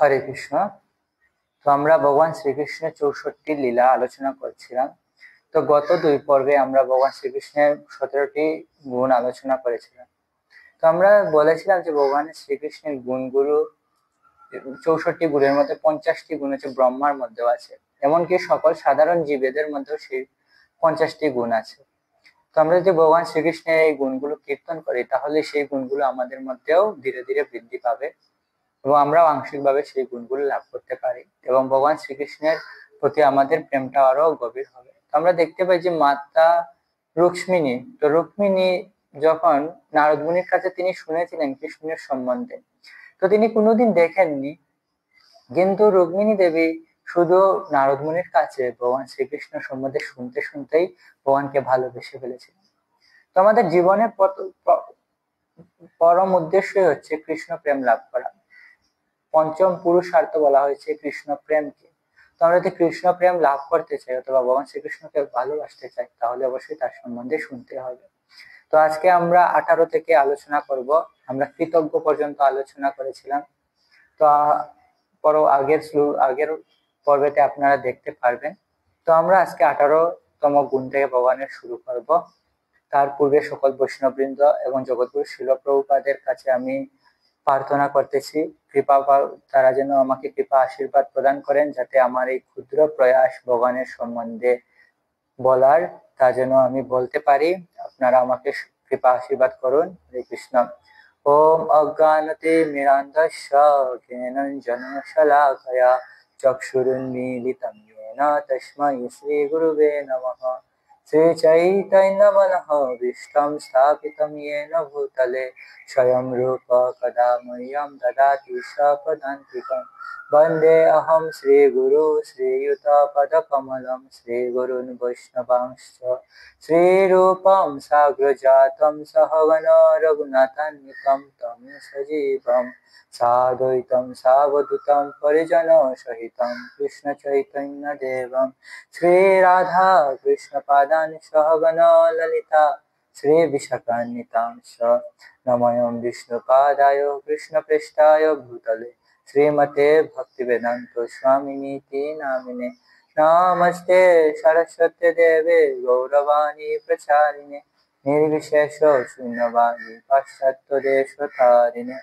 হরে কৃষ্ণ। তো আমরা ভগবান শ্রীকৃষ্ণের 64টি লীলা আলোচনা করছিলাম। তো গত 2 পর্বে আমরা ভগবান শ্রীকৃষ্ণের 17টি গুণ আলোচনা করেছিলাম। তো আমরা বলেছিলাম যে ভগবানের শ্রীকৃষ্ণের গুণগুলো 64টি গুণের মধ্যে 50টি গুণ হচ্ছে ব্রহ্মার মধ্যেও আছে, এমনকি সকল সাধারণ জীবেদের মধ্যেও সেই 50টি গুণ আছে। তো আমরা যদি ভগবান শ্রীকৃষ্ণের এই গুণগুলো কীর্তন করি, তাহলে সেই গুণগুলো আমাদের মধ্যেও ধীরে ধীরে বৃদ্ধি পাবে এবং আমরাও আংশিকভাবে সেই গুণগুলো লাভ করতে পারি এবং ভগবান শ্রীকৃষ্ণের প্রতি আমাদের প্রেমটা আরো গভীর হবে। তো আমরা দেখতে পাই যে মাতা রুক্মিণী, তো রুক্মিণী যখন নারদ মুনির কাছে তিনি শুনেছিলেন কৃষ্ণের সম্বন্ধে, তো তিনি কোনোদিন দেখেননি, কিন্তু রুক্মিণী দেবী শুধু নারদ মুনির কাছে ভগবান শ্রীকৃষ্ণ সম্বন্ধে শুনতে শুনতেই ভগবানকে ভালোবেসে ফেলেছিলেন। তো আমাদের জীবনের পরম উদ্দেশ্যই হচ্ছে কৃষ্ণ প্রেম লাভ করা। পঞ্চম পুরুষার্থ বলা হয়েছে কৃষ্ণ প্রেমকে। তো আমরা যদি কৃষ্ণ প্রেম লাভ করতে চাই অথবা ভগবান শ্রীকৃষ্ণকে ভালোবাসতে চাই, তাহলে অবশ্যই তার সম্বন্ধে শুনতে হবে। তো আজকে আমরা 18 থেকে আলোচনা করব। আমরা কৃতজ্ঞ পর্যন্ত আলোচনা করেছিলাম। তো আগের পর্বেতে আপনারা দেখতে পারবেন। তো আমরা আজকে 18তম গুণ থেকে ভগবানের শুরু করব। তার পূর্বে সকল বৈষ্ণববৃন্দ এবং জগৎগুরু শিল প্রভুপাদের কাছে আমি প্রার্থনা করতেছি তারা যেন আমাকে কৃপা আশীর্বাদ প্রদান করেন, যাতে আমার এই ক্ষুদ্র প্রয়াস ভগবানের সম্বন্ধে বলার তা যেন আমি বলতে পারি। আপনারা আমাকে কৃপা আশীর্বাদ করুন। হরে কৃষ্ণ। ওম অজ্ঞানতে মিরান্ধস্য জ্ঞানাঞ্জন শলাকয়া চক্ষুরুন্মীলিতং येन তস্मै শ্রী গুরুবে নমঃ। শ্রী চৈতন্য মনোভীষ্টং স্থাপিतं येन भूतले स्वयं रूप कदा मह्यं ददाति स्वपदान्तिकं। वन्दे अहं श्रीगुरु श्रीयुतपदकमलं श्रीगुरून् वैष्णवांश्च श्रीरूपं साग्रजातं सहगण रघुनाथान्वितं तं सजीवं साद्वैतं सावधूतं परिजनसहितं कृष्णचैतन्यदेवं श्रीराधा कृष्णपादान् सहगण ललिता श्रीविशाखान्वितांश्च नमोऽयं विष्णुपादाय कृष्णप्रेष्ठाय भूतले श्रीमते भक्तिवेदान्त स्वामिनीति नामिने। नमस्ते सरस्वती देवे गौरवाणी प्रचारिणे निर्विशेष शून्यवादी पाश्चात्यदेशतारिणे।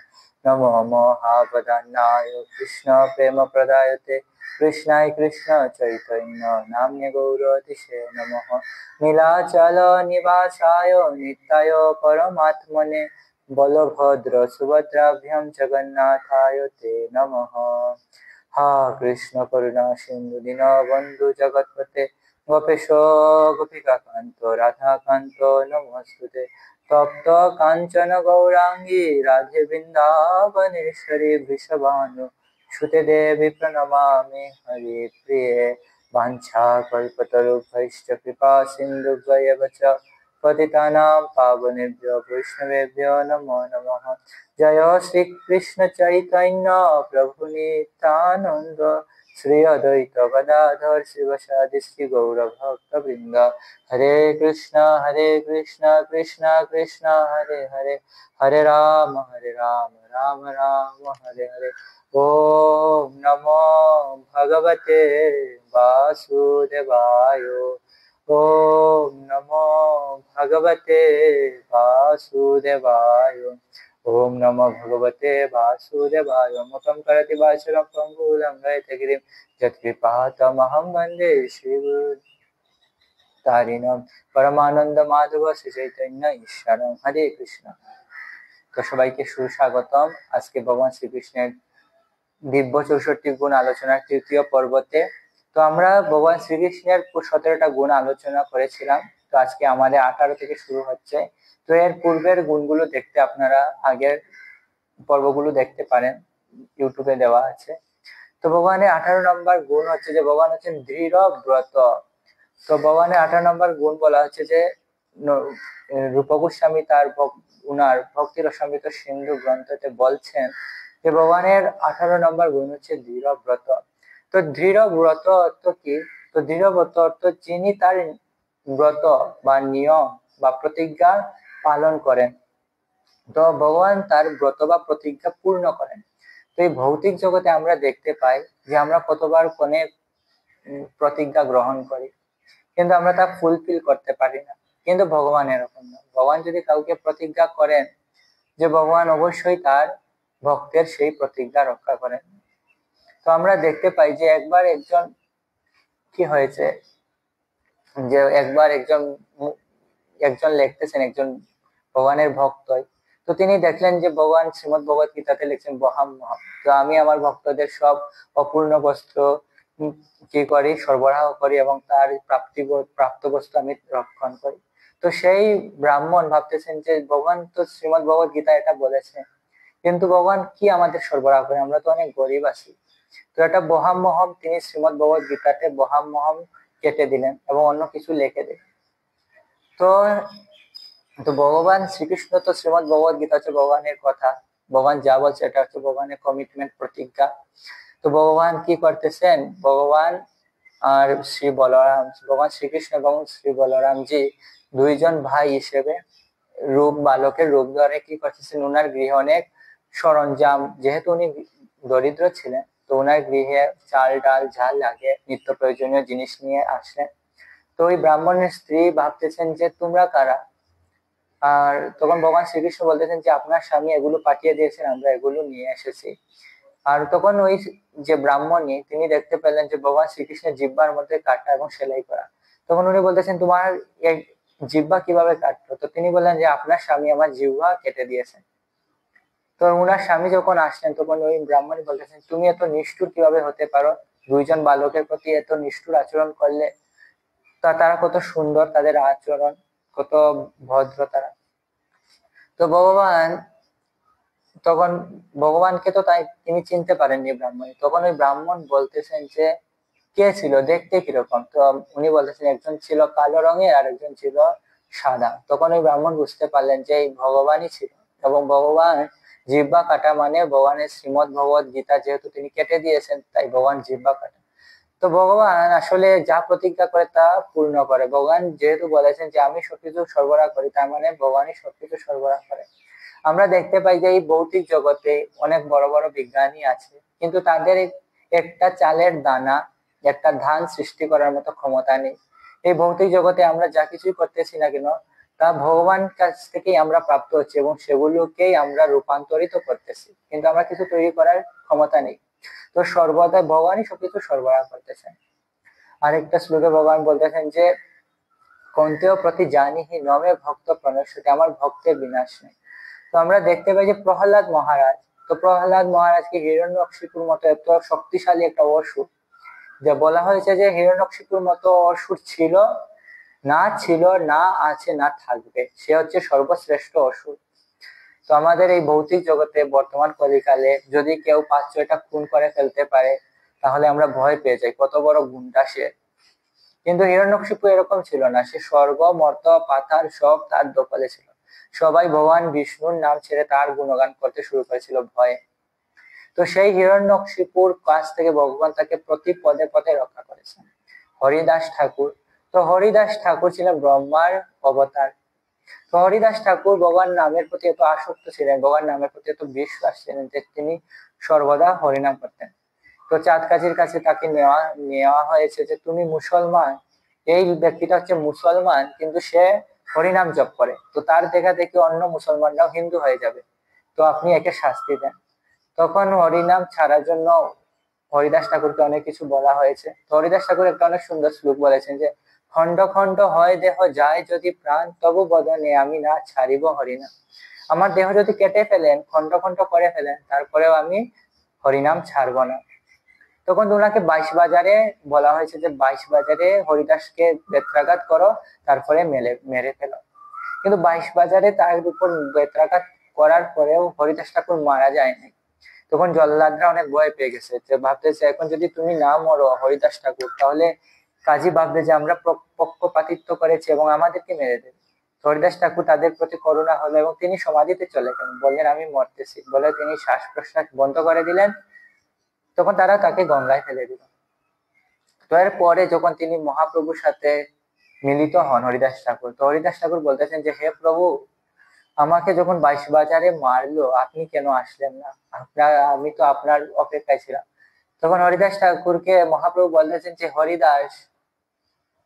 नमो महावदनाय कृष्ण प्रेम प्रदायते कृष्णाय कृष्ण चैतन्य नाम्ने गौरतिसे नमः। नीलाचल निवासाय नित्याय परमात्मने बलभद्र सुभद्राभ्यां जगन्नाथाय ते नमः। हा कृष्ण करुणा सिंधु दीनबन्धु जगत्पते गोपेश गोपिकान्त राधाकान्त नमोस्तुते। तप्त कांचन गौरांगी राधे वृंदावनेश्वरी वृषभानु सुते देवी प्रणमामि हरि प्रिये। वाञ्छाकल्पतरुभ्यश्च कृपा सिन्धुभ्येव च पतितानां पावनेभ्यो वैष्णवेभ्यो नमो नमः। जय श्री कृष्ण चैतन्य प्रभु नित्यानंद श्री अद्वैत गदाधर शिवसादि श्री गौर भक्तवृंद। हरे कृष्ण कृष्ण कृष्ण हरे हरे, हरे राम राम राम हरे हरे। ओम नमो भगवते वासुदेवाय। ओम नमो भगवते वासुदेवाय। ओम नमो भगवते वासुदेवाय। मुखं करोति वाचालं पङ्गुं लङ्घयते गिरिं यत्कृपातमहं वन्दे श्रीगुरुतारिणं परमानंद माधव শ্রী চৈতন্য ঈশ্বরম। হরে কৃষ্ণ। তো সবাইকে সুস্বাগতম আজকে ভগবান শ্রীকৃষ্ণের দিব্য 64 গুণ আলোচনার তৃতীয় পর্বতে। তো আমরা ভগবান শ্রীকৃষ্ণের 17টা গুণ আলোচনা করেছিলাম। তো আজকে আমাদের 18 থেকে শুরু হচ্ছে। তো এর পূর্বের গুণগুলো দেখতে আপনারা আগের পর্বগুলো দেখতে পারেন, ইউটিউবে দেওয়া আছে। তো ভগবানের 18 নম্বর গুণ হচ্ছে যে ভগবান হচ্ছেন দৃঢ় ব্রত। তো ভগবানের 18 নম্বর গুণ বলা হচ্ছে যে রূপ গোস্বামী তার উনার ভক্তি রসামৃত সিন্ধু গ্রন্থতে বলছেন যে ভগবানের 18 নম্বর গুণ হচ্ছে দৃঢ় ব্রত। তো দৃঢ় ব্রত অর্থ কি? তো দৃঢ় ব্রত অর্থ যিনি তার ব্রত বা নিয়ম বা প্রতিজ্ঞা পালন করেন। তো ভগবান তার ব্রত বা প্রতিজ্ঞা পূর্ণ করেন। তো এই ভৌতিক জগতে আমরা দেখতে পাই যে আমরা কতবার কোনে প্রতিজ্ঞা গ্রহণ করি, কিন্তু আমরা তা ফুলফিল করতে পারি না। কিন্তু ভগবান এরকম না। ভগবান যদি কাউকে প্রতিজ্ঞা করেন, যে ভগবান অবশ্যই তার ভক্তের সেই প্রতিজ্ঞা রক্ষা করেন। তো আমরা দেখতে পাই যে একবার একজন কি হয়েছে, যে একবার একজন একজন লিখতেছেন, একজন ভগবানের ভক্ত, তো তিনি দেখলেন যে ভগবান শ্রীমদ ভগবত গীতাতে লিখছেন বহাম মহাম, তো আমি আমার ভক্তদের সব অপূর্ণ বস্ত্র কি করি, সরবরাহ করি এবং তার প্রাপ্ত বস্তু আমি রক্ষণ করি। তো সেই ব্রাহ্মণ ভাবতেছেন যে ভগবান তো শ্রীমদ ভগবত গীতা এটা বলেছে, কিন্তু ভগবান কি আমাদের সরবরাহ করে, আমরা তো অনেক গরিব আছি। তো এটা বহাম মহম, তিনি শ্রীমদ ভগবত গীতাতে বহাম মহম কেটে দিলেন এবং অন্য কিছু লিখে দিলেন। তো তো ভগবান শ্রীকৃষ্ণ তো শ্রীমদ ভগবত গীতা হচ্ছে ভগবানের কথা, ভগবান যা বলছে এটা হচ্ছে ভগবানের কমিটমেন্ট, প্রতিজ্ঞা। তো ভগবান কি করতেছেন, ভগবান আর শ্রী বলরাম, ভগবান শ্রীকৃষ্ণ এবং শ্রী বলরাম জি দুইজন ভাই হিসেবে রূপ বালকের রূপ ধরে কি করতেছেন, ওনার গৃহে অনেক সরঞ্জাম, যেহেতু উনি দরিদ্র ছিলেন, তো ওনার গৃহে চাল ডাল ঝাল লাগে, নিত্য প্রয়োজনীয় জিনিস নিয়ে আসেন। তো ওই ব্রাহ্মণের স্ত্রী ভাবতেছেন যে তোমরা কারা, আর তখন ভগবান শ্রীকৃষ্ণ বলতেছেন যে আপনার স্বামী এগুলো পাঠিয়ে দিয়েছেন, আমরা এগুলো নিয়ে এসেছি। আর তখন ওই যে ব্রাহ্মণী তিনি দেখতে পেলেন যে ভগবান শ্রীকৃষ্ণের জিহ্বার মধ্যে কাটা এবং সেলাই করা। তখন উনি বলতেছেন তোমার এই জিহ্বা কিভাবে কাটলো, তো তিনি বললেন যে আপনার স্বামী আমার জিহ্বা কেটে দিয়েছেন। তো উনার স্বামী যখন আসলেন তখন ওই ব্রাহ্মণী বলতেছেন তুমি এত নিষ্ঠুর কিভাবে হতে পারো, দুইজন বালকের প্রতি এত নিষ্ঠুর আচরণ করলে। তা তারা কত সুন্দর, তাদের আচরণ কত ভদ্র তারা। তো ভগবান তখন ভগবানকে তো তাই তিনি চিনতে পারেননি ব্রাহ্মণ। তখন ওই ব্রাহ্মণ বলতেছেন যে কে ছিল, দেখতে কিরকম, তো উনি বলতেছেন একজন ছিল কালো রঙের আর একজন ছিল সাদা। তখন ওই ব্রাহ্মণ বুঝতে পারলেন যে এই ভগবানই ছিল, এবং ভগবান জিহ্বা কাটা মানে ভগবানের শ্রীমদ ভগবত গীতা যেহেতু তিনি কেটে দিয়েছেন, তাই ভগবান জিহ্বা কাটা। তো ভগবান আসলে যা প্রতিজ্ঞা করে তা পূর্ণ করে। ভগবান যেহেতু বলেছেন যে আমি সবকিছু সরবরাহ করি, তার মানে ভগবানই সবকিছু সরবরাহ করে। আমরা দেখতে পাই যে এই ভৌতিক জগতে অনেক বড় বড় বিজ্ঞানী আছে, কিন্তু তাদের একটা চালের দানা, একটা ধান সৃষ্টি করার মতো ক্ষমতা নেই। এই ভৌতিক জগতে আমরা যা কিছুই করতেছি না কেন, তা ভগবান কাছ থেকেই আমরা প্রাপ্ত হচ্ছে এবং সেগুলোকেই আমরা রূপান্তরিত করতেছি, কিন্তু আমরা কিছু তৈরি করার ক্ষমতা নেই। তো সর্বদা ভগবানই সবকিছু সরবরাহ করতেছেন। আরেকটা শ্লোকে ভগবান বলতেছেন যে কন্তেয় প্রতি জানিহি নমে ভক্ত প্রণশ্যতি, আমার ভক্তের বিনাশ নেই। তো আমরা দেখতে পাই যে প্রহ্লাদ মহারাজ, তো প্রহ্লাদ মহারাজকে হিরণ্যকশিপুর মতো এত শক্তিশালী একটা অসুর, যা বলা হয়েছে যে হিরণ্যকশিপুর মতো অসুর ছিল না, ছিল না, আছে না থাকবে, সে হচ্ছে সর্বশ্রেষ্ঠ অসুর। তো আমাদের এই ভৌতিক জগতে বর্তমান কলিকালে যদি কেউ 5-6টা খুন করে ফেলতে পারে, তাহলে আমরা ভয় পেয়ে যাই, কত বড় গুন্ডা সে। কিন্তু হিরণ্যকশিপু এরকম ছিল না, সে স্বর্গ মর্ত পাতাল সব তার দখলে ছিল। সবাই ভগবান বিষ্ণুর নাম ছেড়ে তার গুণগান করতে শুরু করেছিল ভয়ে। তো সেই হিরণ্যকশিপুর কাছ থেকে ভগবান তাকে প্রতি পদে পদে রক্ষা করেছেন। হরিদাস ঠাকুর, তো হরিদাস ঠাকুর ছিলেন ব্রহ্মার অবতার। তো হরিদাস ঠাকুর ভগবান নামের প্রতি এত আসক্ত ছিলেন, ভগবান নামের প্রতি এত বিশ্বাস ছিলেন যে তিনি সর্বদা হরিনাম করতেন। তো চাঁদ কাজীর কাছে তাকে নেওয়া নেওয়া হয়েছে যে তুমি মুসলমান, এই ব্যক্তিটা হচ্ছে মুসলমান কিন্তু সে হরিনাম জপ করে, তো তার দেখা দেখি অন্য মুসলমানরাও হিন্দু হয়ে যাবে, তো আপনি একে শাস্তি দেন। তখন হরিনাম ছাড়ার জন্য হরিদাস ঠাকুরকে অনেক কিছু বলা হয়েছে। তো হরিদাস ঠাকুর একটা অনেক সুন্দর শ্লোক বলেছেন যে খন্ড খন্ড হয় দেহ যায় যদি প্রাণ, তবু বদনে আমি না ছাড়িব হরিনাম। আমার দেহ যদি কেটে ফেলেন, খন্ড খন্ড করে ফেলেন, তারপরেও আমি হরিনাম ছাড়বো না। তখন ওনাকে 22 বাজারে বলা হয়েছে যে 22 বাজারে হরিদাসকে বেত্রাঘাত করো, তারপরে মেরে ফেলো। কিন্তু 22 বাজারে তার উপর বেত্রাঘাত করার পরেও হরিদাস ঠাকুর মারা যায়নি। তখন জল্লাদরা অনেক ভয় পেয়ে গেছে, যে ভাবতেছে এখন যদি তুমি না মরো হরিদাস ঠাকুর, তাহলে কাজী ভাববে যে আমরা পক্ষপাতিত্ব করেছি এবং আমাদেরকে মেরে দেবে। হরিদাস ঠাকুর তাদের প্রতি করুণা হলো এবং তিনি সমাধিতে চলে গেলেন, বললেন আমি মরতেছি বলে তিনি শ্বাস প্রশ্বাস বন্ধ করে দিলেন। তখন তারা তাকে গঙ্গায় ফেলে দিল। তো এর পরে যখন তিনি মহাপ্রভুর সাথে মিলিত হন হরিদাস ঠাকুর, তো হরিদাস ঠাকুর বলতেছেন যে হে প্রভু, আমাকে যখন বাজারে মারলো, আপনি কেন আসলেন না? আমি তো আপনার অপেক্ষায় ছিলাম। তখন হরিদাস ঠাকুরকে মহাপ্রভু বলতেছেন যে, হরিদাস,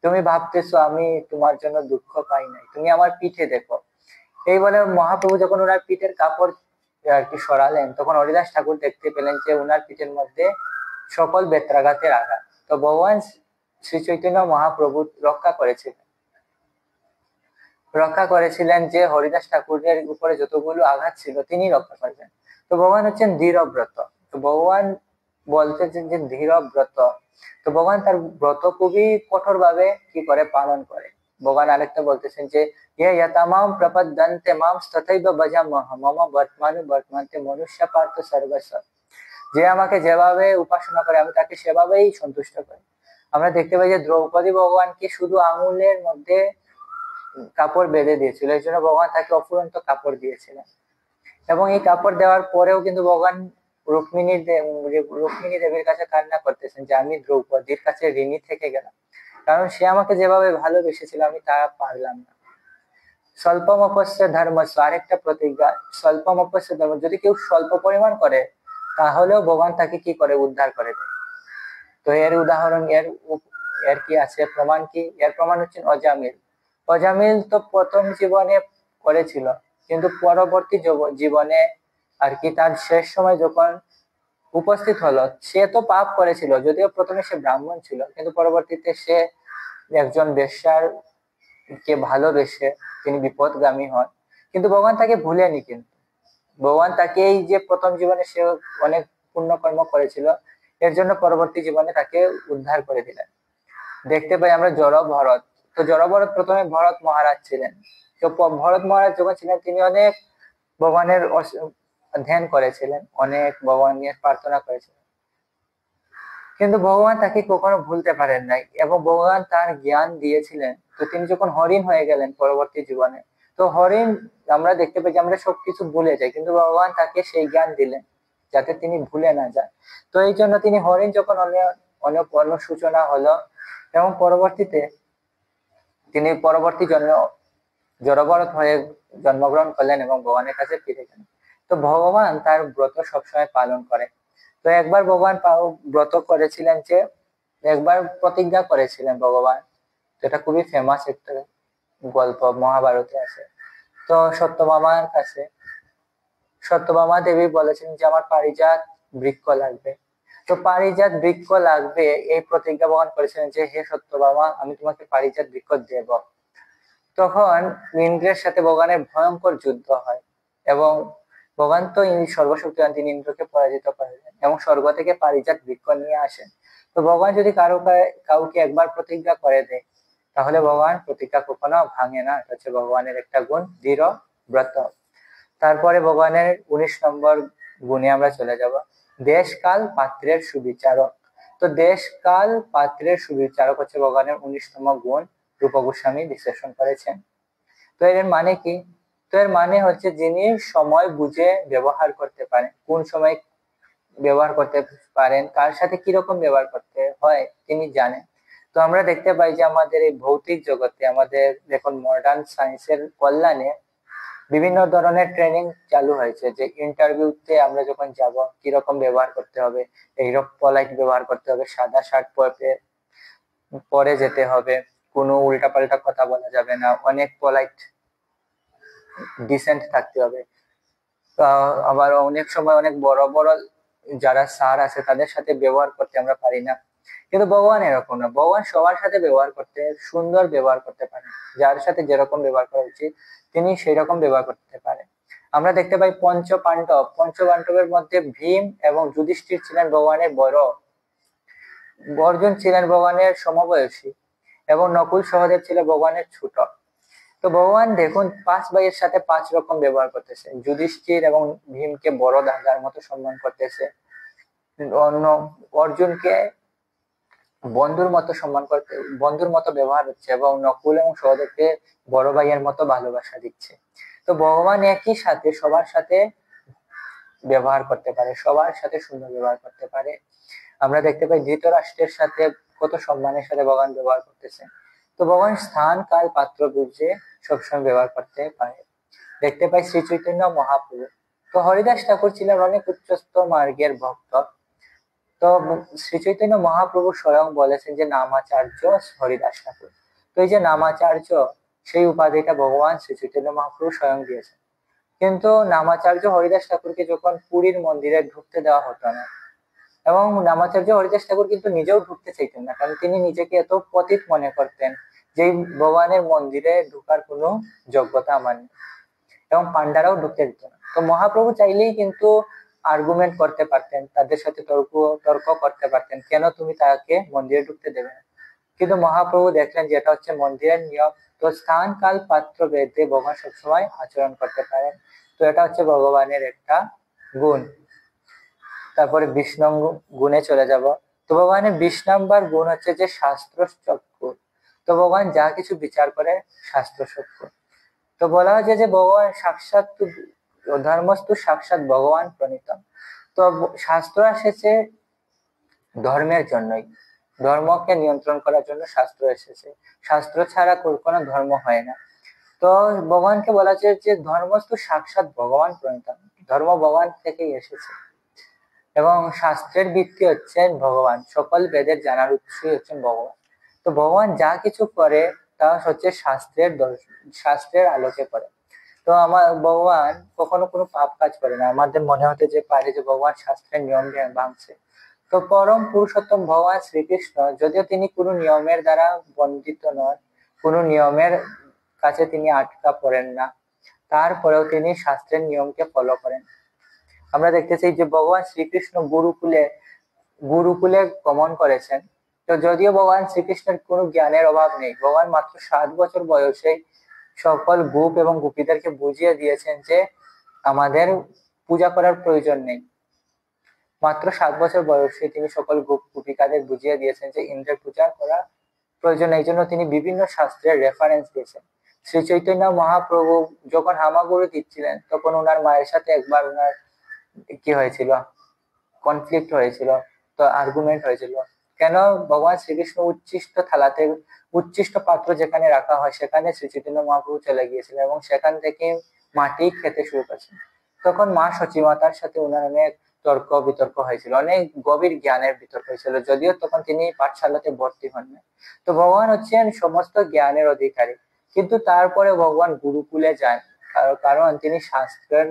তুমি ভাবতেছো আমি তোমার জন্য দুঃখ পাই নাই, তুমি আমার পিঠে দেখো। এই বলে মহাপ্রভু যখন ওনার পিঠের কাপড় আর কি সরালেন, তখন হরিদাস ঠাকুর দেখতে পেলেন যে ওনার পিঠের মধ্যে সকল বেত্রাঘাতের আঘাত। তো ভগবান শ্রী চৈতন্য মহাপ্রভু রক্ষা করেছিলেন যে হরিদাস ঠাকুরের উপরে যতগুলো আঘাত ছিল তিনি রক্ষা করবেন। তো ভগবান হচ্ছেন ধীরব্রত। তো ভগবান বলতেছেন যে ধীরব্রত, তো ভগবান তার ব্রত খুবই কঠোর ভাবে কি করে পালন করে। ভগবান আরেকটা বলতেছেন যে ইয়ে যতামাম প্রপদ্যন্তে মাম তথৈব ভজামহ মম বর্তমানে বর্তমান্তে মনুষ্য পার্থ সর্বস্ব। যে আমাকে যেভাবে উপাসনা করে আমি তাকে সেভাবেই সন্তুষ্ট করি। আমরা দেখতে পাই যে দ্রৌপদী ভগবানকে শুধু আঙুলের মধ্যে কাপড় বেঁধে দিয়েছিল, এই জন্য ভগবান তাকে অফুরন্ত কাপড় দিয়েছিলেন। এবং এই কাপড় দেওয়ার পরেও কিন্তু ভগবান রুক্মিণী দেবীর কাছে কান্না করতেছেন যে আমি দ্রৌপদীর কাছে ঋণী থেকে গেলাম, কারণ সে আমাকে যেভাবে ভালোবেসেছিল আমি তা পারলাম না। স্বল্পম অপস্য ধর্মস্ব, আরেকটা প্রতিজ্ঞা, স্বল্পম অপস্য ধর্ম, যদি কেউ স্বল্প পরিমাণ করে তাহলেও ভগবান তাকে কি করে, উদ্ধার করে দেয়। তো এর উদাহরণ, এর কি আছে প্রমাণ? কি এর প্রমাণ হচ্ছেন অজামিল। অজামিল তো প্রথম জীবনে করেছিল, কিন্তু পরবর্তী জীবনে আর কি তার শেষ সময় যখন উপস্থিত হলো, সে তো পাপ করেছিল, যদিও প্রথমে সে ব্রাহ্মণ ছিল, কিন্তু পরবর্তীতে সে একজন বেশ্যার কে ভালোবেসে তিনি বিপদগামী হন। কিন্তু ভগবান তাকে ভুলেনি, কিন্তু ভগবান তাকে এই যে প্রথম জীবনে সে অনেক পুণ্যকর্ম করেছিল, এর জন্য পরবর্তী জীবনে তাকে উদ্ধার করে দিলেন। দেখতে পাই আমরা জড় ভরত। তো জড় ভরত প্রথমে ভরত মহারাজ ছিলেন। তো ভরত মহারাজ যখন ছিলেন তিনি অনেক ভগবানের ধ্যান করেছিলেন, অনেক ভগবানের প্রার্থনা করেছিলেন, কিন্তু ভগবান তাকে কখনো ভুলতে পারেন নাই এবং ভগবান তার জ্ঞান দিয়েছিলেন। তো তিনি যখন হরিণ হয়ে গেলেন পরবর্তী জীবনে, তো হরিণ আমরা দেখতে পাই যে আমরা সবকিছু ভুলে যাই, কিন্তু ভগবান তাকে সেই জ্ঞান দিলেন যাতে তিনি ভুলে না যান। তো এই জন্য তিনি হরিণ যখন অনেক অনুসূচনা হলো এবং পরবর্তীতে তিনি পরবর্তী জন্ম জড়ভরত হয়ে জন্মগ্রহণ করলেন এবং ভগবানের কাছে ফিরে গেলেন। তো ভগবান তার ব্রত সবসময় পালন করে। তো একবার ভগবান ব্রত করেছিলেন যে, একবার প্রতিজ্ঞা করেছিলেন ভগবান, যেটা খুবই ফেমাস একটা গল্প, মহাভারতে আছে। তো সত্যভামার কাছে সত্যভামা দেবী বলেছেন যে আমার পারিজাত বৃক্ষ লাগবে। তো পারিজাত বৃক্ষ লাগবে এই প্রতিজ্ঞা ভগবান করেছিলেন যে হে সত্যভামা, আমি তোমাকে পারিজাত বৃক্ষ দেব। তখন ইন্দ্রের সাথে ভগবানের ভয়ঙ্কর যুদ্ধ হয় এবং ভগবান তো সর্বশক্তিমান, তিনি ইন্দ্রকে পরাজিত করেন এবং স্বর্গ থেকে পারিজাত বৃক্ষ নিয়ে আসেন। তো ভগবান যদি কাউকে একবার প্রতিজ্ঞা করে দেয়, তাহলে ভগবান প্রতিজ্ঞা কখনো ভাঙে না। এটা হচ্ছে ভগবানের একটা গুণ, দৃঢ় ব্রত। তারপরে ভগবানের 19 নম্বর গুণে আমরা চলে যাব, দেশ কাল পাত্রের সুবিচারক। তো দেশ কাল পাত্রের সুবিচারক হচ্ছে ভগবানের 19তম গুণ, রূপ গোস্বামী বিশ্লেষণ করেছেন। তো এর মানে কি? তো এর মানে হচ্ছে যিনি সময় বুঝে ব্যবহার করতে পারেন, কোন সময় ব্যবহার করতে পারেন, কার সাথে কিরকম ব্যবহার করতে হয় তিনি জানেন। তো আমরা দেখতে পাই যে আমাদের এই ভৌতিক জগতে, আমাদের দেখুন মডার্ন সায়েন্সের কল্যাণে বিভিন্ন ধরনের ট্রেনিং চালু হয়েছে, যে ইন্টারভিউতে আমরা যখন যাব কিরকম ব্যবহার করতে হবে, এইরকম পলাইট ব্যবহার করতে হবে, সাদা শার্ট পরে যেতে হবে, কোনো উল্টাপাল্টা কথা বলা যাবে না, অনেক পলাইট ডিসেন্ট থাকতে হবে। আবার অনেক সময় অনেক বড় বড় যারা স্যার আছে তাদের সাথে ব্যবহার করতে আমরা পারি না। কিন্তু ভগবান এরকম না, ভগবান সবার সাথে ব্যবহার করতে, সুন্দর ব্যবহার করতে পারেন, যার সাথে যেরকম ব্যবহার করা উচিত তিনি সেই রকম ব্যবহার করতে পারেন। আমরা দেখতে পাই পঞ্চপাণ্ডবের মধ্যে ভীম এবং যুধিষ্ঠির ছিলেন ভগবানের বড়, অর্জুন ছিলেন ভগবানের সমবয়সী এবং নকুল সহদেব ছিল ভগবানের ছোট। তো ভগবান দেখুন 5 ভাইয়ের সাথে 5 রকম ব্যবহার করতেছে। যুধিষ্ঠির এবং ভীমকে বড় দাদার মতো সম্মান করতেছে, অন্য অর্জুনকে বন্ধুর মতো ব্যবহার হচ্ছে এবং নকুল এবং সহদেবকে বড় ভাইয়ের মতো ভালোবাসা দিচ্ছে। তো ভগবান একই সাথে সবার সাথে ব্যবহার করতে পারে, সবার সাথে সুন্দর ব্যবহার করতে পারে। আমরা দেখতে পাই ধৃতরাষ্ট্রের সাথে কত সম্মানের সাথে ভগবান ব্যবহার করতেছে। তো ভগবান স্থান কাল পাত্র বুঝে সবসময় ব্যবহার করতে পারে। দেখতে পাই শ্রী চৈতন্য মহাপ্রভু। তো হরিদাস ঠাকুর ছিলেন অনেক উচ্চস্থ মার্গের ভক্ত। তো শ্রী চৈতন্য মহাপ্রভু স্বয়ং বলেছেন যে নামাচার্য হরিদাস ঠাকুর। তো এই যে নামাচার্য, সেই উপাধিটা ভগবান শ্রী চৈতন্য মহাপ্রভু স্বয়ং দিয়েছেন। কিন্তু নামাচার্য হরিদাস ঠাকুরকে যখন পুরীর মন্দিরে ঢুকতে দেওয়া হতো না, এবং নামাচার্য হরিদাস ঠাকুর কিন্তু নিজেও ঢুকতে চাইতেন না, কারণ তিনি নিজেকে এত পতিত মনে করতেন যে ভগবানের মন্দিরে ঢুকার কোনো যোগ্যতা আমার নেই, এবং পান্ডারাও ঢুকতে দিত না। তো মহাপ্রভু চাইলেই কিন্তু আর্গুমেন্ট করতে পারতেন, তাদের সাথে তর্ক করতে পারতেন, কেন তুমি তাকে মন্দিরে ঢুকতে দেবে না। কিন্তু মহাপ্রভু দেখলেন যে এটা হচ্ছে মন্দিরের নিয়ম, তো স্থান কাল পাত্র ভেদে ভগবান সবসময় আচরণ করতে পারেন। তো এটা হচ্ছে ভগবানের একটা গুণ। তারপরে 20 নং গুণে চলে যাব। তো ভগবানের 20 নম্বর গুণ হচ্ছে যে শাস্ত্র চক্ষু। তো ভগবান যা কিছু বিচার করে শাস্ত্র চক্ষু। তো বলা হয় যে ভগবান সাক্ষাৎ ধর্মস্তু সাক্ষাৎ ভগবান প্রণীতম। তো শাস্ত্র এসেছে ধর্মের জন্যই, ধর্মকে নিয়ন্ত্রণ করার জন্য শাস্ত্র এসেছে। শাস্ত্র ছাড়া কোনো ধর্ম হয় না। তো ভগবানকে বলা হচ্ছে যে ধর্মস্তু সাক্ষাৎ ভগবান প্রণীতম, ধর্ম ভগবান থেকেই এসেছে, এবং শাস্ত্রের ভিত্তি হচ্ছেন ভগবান, সকল বেদের জানার উৎসই হচ্ছেন ভগবান। তো ভগবান যা কিছু করে তা হচ্ছে শাস্ত্রের আলোকে করে। তো আমার ভগবান কখনো কোনো পাপ কাজ করে না। আমাদের মনে হতে যে পারে যে ভগবান শাস্ত্রের নিয়ম ভাঙছে। তো পরম পুরুষোত্তম ভগবান শ্রীকৃষ্ণ, যদিও তিনি কোনো নিয়মের দ্বারা বন্ধিত নন, কোনো নিয়মের কাছে তিনি আটকা পড়েন না, তারপরেও তিনি শাস্ত্রের নিয়মকে ফলো করেন। আমরা দেখতেছি যে ভগবান শ্রীকৃষ্ণ গুরুকুলে গমন করেছেন। তো যদিও ভগবান শ্রীকৃষ্ণের কোনো জ্ঞানের অভাব নেই, ভগবান মাত্র 7 বছর বয়সে সকল গোপ এবং গোপীদেরকে বুঝিয়ে দিয়েছেন যে আমাদের পূজা করার প্রয়োজন নেই। মাত্র 7 বছর বয়সে তিনি সকল গোপ গোপিকাদের বুঝিয়ে দিয়েছেন যে ইন্দ্রের পূজা করা প্রয়োজন। এই জন্য তিনি বিভিন্ন শাস্ত্রের রেফারেন্স দিয়েছেন। শ্রী চৈতন্য মহাপ্রভু যখন হামাগুড়ি দিচ্ছিলেন, তখন ওনার মায়ের সাথে একবার ওনার কি হয়েছিল, কনফ্লিক্ট হয়েছিল, তো আর্গুমেন্ট হয়েছিল। কেন? ভগবান শ্রীকৃষ্ণ উচ্ছিষ্ট থালাতে, উচ্ছিষ্ট পাত্র যেখানে রাখা হয় সেখানে শ্রী চৈতন্য মহাপ্রভু চলে গিয়েছিলেন, এবং সেখান থেকে মাটি খেতে শুরু করেছেন। তখন মা সচিমাতার সাথে ওনার অনেক তর্ক বিতর্ক হয়েছিল, অনেক গভীর জ্ঞানের বিতর্ক হয়েছিল, যদিও তখন তিনি পাঠশালাতে ভর্তি হন না। তো ভগবান হচ্ছেন সমস্ত জ্ঞানের অধিকারী, কিন্তু তারপরে ভগবান গুরুকুলে যান, কারণ তিনি শাস্ত্রের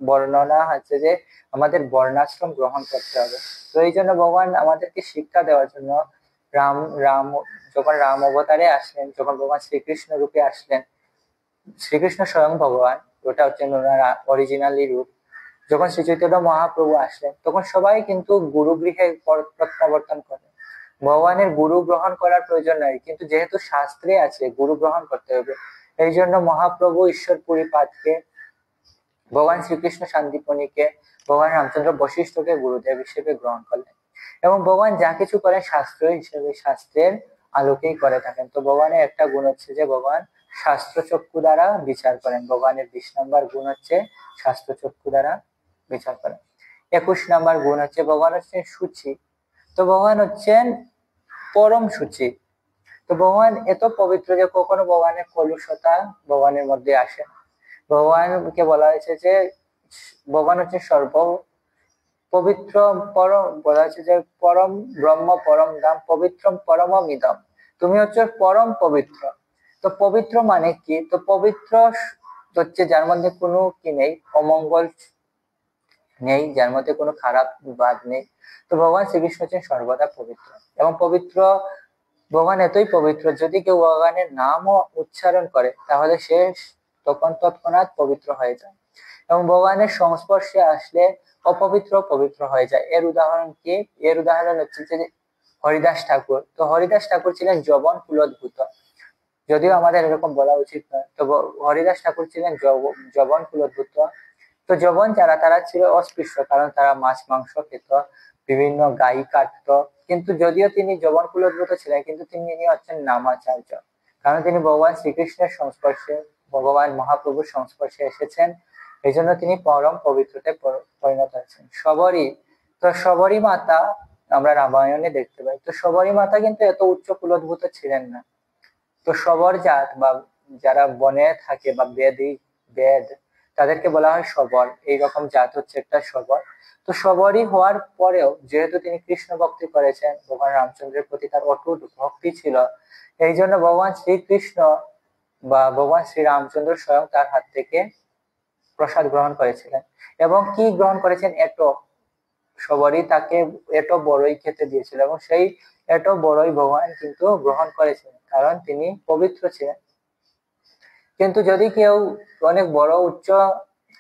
বর্ণনা হচ্ছে যে আমাদের বর্ণাশ্রম গ্রহণ করতে হবে। তো এই জন্য ভগবান আমাদেরকে শিক্ষা দেওয়ার জন্য রাম রাম যখন রাম অবতারে আসলেন, যখন ভগবান শ্রীকৃষ্ণ রূপে আসলেন, শ্রীকৃষ্ণ স্বয়ং ভগবান, ওটা হচ্ছে ওনার অরিজিনালি রূপ। যখন শ্রী চৈতন্য মহাপ্রভু আসলেন, তখন সবাই কিন্তু গুরু গৃহে প্রত্যাবর্তন করে। ভগবানের গুরু গ্রহণ করার প্রয়োজন নাই, কিন্তু যেহেতু শাস্ত্রে আছে গুরু গ্রহণ করতে হবে, এই জন্য মহাপ্রভু ঈশ্বরপুরী পাঠকে, ভগবান শ্রীকৃষ্ণ শান্তিপনীকে, ভগবান রামচন্দ্র বশিষ্ঠকে গুরুদেব হিসেবে গ্রহণ করলেন। এবং ভগবান যা কিছু করেন শাস্ত্র হিসেবে, শাস্ত্রের আলোকেই করে থাকেন। তো ভগবানের একটা গুণ হচ্ছে যে ভগবান শাস্ত্র চক্ষু দ্বারা বিচার করেন। ভগবানের 20 নম্বর গুণ হচ্ছে শাস্ত্র চক্ষু দ্বারা বিচার করেন। 21 নম্বর গুণ হচ্ছে ভগবান হচ্ছেন সুচি। তো ভগবান হচ্ছেন পরম সুচি। তো ভগবান এত পবিত্র যে কখনো ভগবানের কলুষতা ভগবানের মধ্যে আসে না। ভগবানকে বলা হয়েছে যে ভগবান হচ্ছে সর্ব পবিত্র, পরম, বলা হয়েছে যে পরম ব্রহ্ম পরম ধাম পবিত্রম পরমমিদম, তুমি হচ্ছে পরম পবিত্র। তো পবিত্র মানে কি? তো পবিত্র হচ্ছে যার মধ্যে কোনো কি নেই, অমঙ্গল নেই, যার মধ্যে কোনো খারাপ বাদ নেই। তো ভগবান শ্রীকৃষ্ণ হচ্ছেন সর্বদা পবিত্র, এবং পবিত্র ভগবান এতই পবিত্র, যদি কেউ ভগবানের নামও উচ্চারণ করে তাহলে সে তখন তৎক্ষণাৎ পবিত্র হয়ে যায়, এবং ভগবানের সংস্পর্শে আসলে অপবিত্র পবিত্র হয়ে যায়। এর উদাহরণ কি? এর উদাহরণ হচ্ছে যে হরিদাস ঠাকুর। তো হরিদাস ঠাকুর ছিলেন যবন কুলোদ্ভূত, যদিও আমাদের এরকম বলা উচিত নয়। তো হরিদাস ঠাকুর ছিলেন যবন কুলোদ্ভূত। তো যবন যারা, তারা ছিল অস্পৃশ্য, কারণ তারা মাছ মাংস খেত, বিভিন্ন গাই কাটতো। কিন্তু যদিও তিনি যবন কুলোদ্ভূত ছিলেন, কিন্তু তিনি হচ্ছেন নামাচার্য, কারণ তিনি ভগবান শ্রীকৃষ্ণের সংস্পর্শে, ভগবান মহাপ্রভুর সংস্পর্শে এসেছেন। এই জন্য তিনি পরম পবিত্রতে পরিণত হয়েছেন। শবরী, তো শবরী মাতা আমরা রামায়ণে দেখতে পাই। তো শবরী মাতা কিন্তু এত উচ্চ কুলোদ্ভূত ছিলেন না। তো শবর জাত বা যারা বনে থাকে বা বেদ, তাদেরকে বলা হয় শবর। এইরকম জাত হচ্ছে একটা শবর। তো শবরই হওয়ার পরেও যেহেতু তিনি কৃষ্ণ ভক্তি করেছেন, ভগবান রামচন্দ্রের প্রতি তার অটুট ভক্তি ছিল, এই জন্য ভগবান শ্রীকৃষ্ণ বা ভগবান শ্রী রামচন্দ্র স্বয়ং তার হাত থেকে প্রসাদ গ্রহণ করেছিলেন। এবং কি গ্রহণ করেছেন? এটো। সবারই তাকে এটো বড়ই খেতে দিয়েছিল, এবং সেই এটো বড়ই ভগবান কিন্তু গ্রহণ করেছিলেন, কারণ তিনি পবিত্র ছিলেন। কিন্তু যদি কেউ অনেক বড় উচ্চ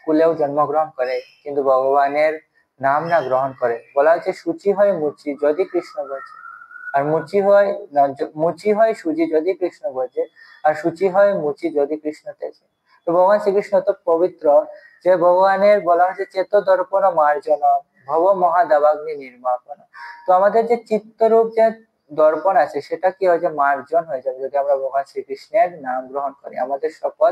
কুলেও জন্মগ্রহণ করে কিন্তু ভগবানের নাম না গ্রহণ করে, বলা হচ্ছে শুচি হয় মুচি যদি কৃষ্ণ বোঝে, আর মুচি হয় সুজি যদি কৃষ্ণ বোঝে, আর শুচি হয় মুচি যদি কৃষ্ণ তেজে। তো ভগবান শ্রীকৃষ্ণ তো পবিত্র, যে ভগবানের বলা হচ্ছে চেত দর্পণ মার্জন ভব মহাদাবাগ্নি নির্মাপন। তো আমাদের যে চিত্তরূপ যে দর্পণ আছে সেটা কি হয়, যে মার্জন হয়ে যাবে যদি আমরা ভগবান শ্রীকৃষ্ণের নাম গ্রহণ করি। আমাদের সকল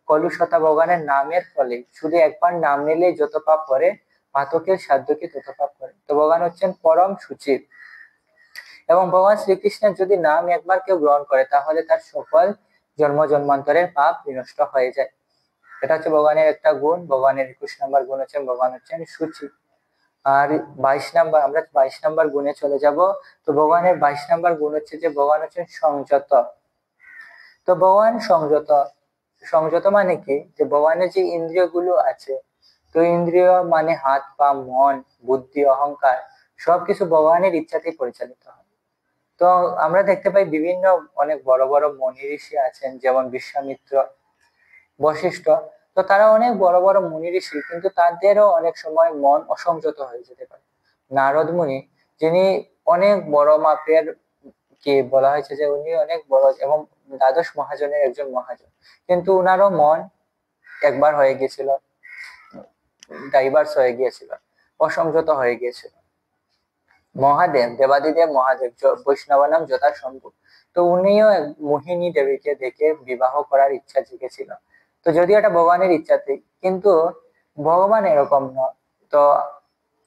কলুষতা ভগবানের নামের ফলে, শুধু একবার নাম নিলেই যত পাপ করে, পাতকের সাধ্যকে তত পাপ করে। তো ভগবান হচ্ছেন পরম সুচির, এবং ভগবান শ্রীকৃষ্ণের যদি নাম একবার কেউ গ্রহণ করে তাহলে তার সকল জন্ম জন্মান্তরের পাপ বিনষ্ট হয়ে যায়। এটা হচ্ছে ভগবানের একটা গুণ। ভগবানের 21 নম্বর গুণ হচ্ছে ভগবান হচ্ছেন সুচি। আর 22 নম্বর, আমরা 22 নম্বর গুণে চলে যাব। তো ভগবানের 22 নম্বর গুণ হচ্ছে যে ভগবান হচ্ছেন সংযত। তো ভগবান সংযত, সংযত মানে কি, যে ভগবানের যে ইন্দ্রিয় গুলো আছে, তো ইন্দ্রিয় মানে হাত পা মন বুদ্ধি অহংকার, সবকিছু ভগবানের ইচ্ছাতেই পরিচালিত হয়। তো আমরা দেখতে পাই বিভিন্ন অনেক বড় বড় মুনি ঋষি আছেন, যেমন বিশ্বামিত্র, বশিষ্ঠ। তো তারা অনেক বড় বড় মুনি ঋষি, কিন্তু তাদেরও অনেক সময় মন অসংযত হয়ে যেতে পারে। নারদ মুনি, যিনি অনেক বড় মাপের, কি বলা হয়েছে যে উনি অনেক বড় এবং দ্বাদশ মহাজনের একজন মহাজন, কিন্তু উনারও মন একবার হয়ে গিয়েছিল, ডাইভার্স হয়ে গিয়েছিল, অসংযত হয়ে গিয়েছিল। মহাদেব, দেবাদিদেব মহাদেব, বৈষ্ণব নাম যথা সম্ভব, তো উনিও মোহিনী দেবীকে দেখে বিবাহ করার ইচ্ছা জেগেছিল। তো যদিও এটা ভগবানের ইচ্ছাতেই, কিন্তু ভগবান এরকম নয়। তো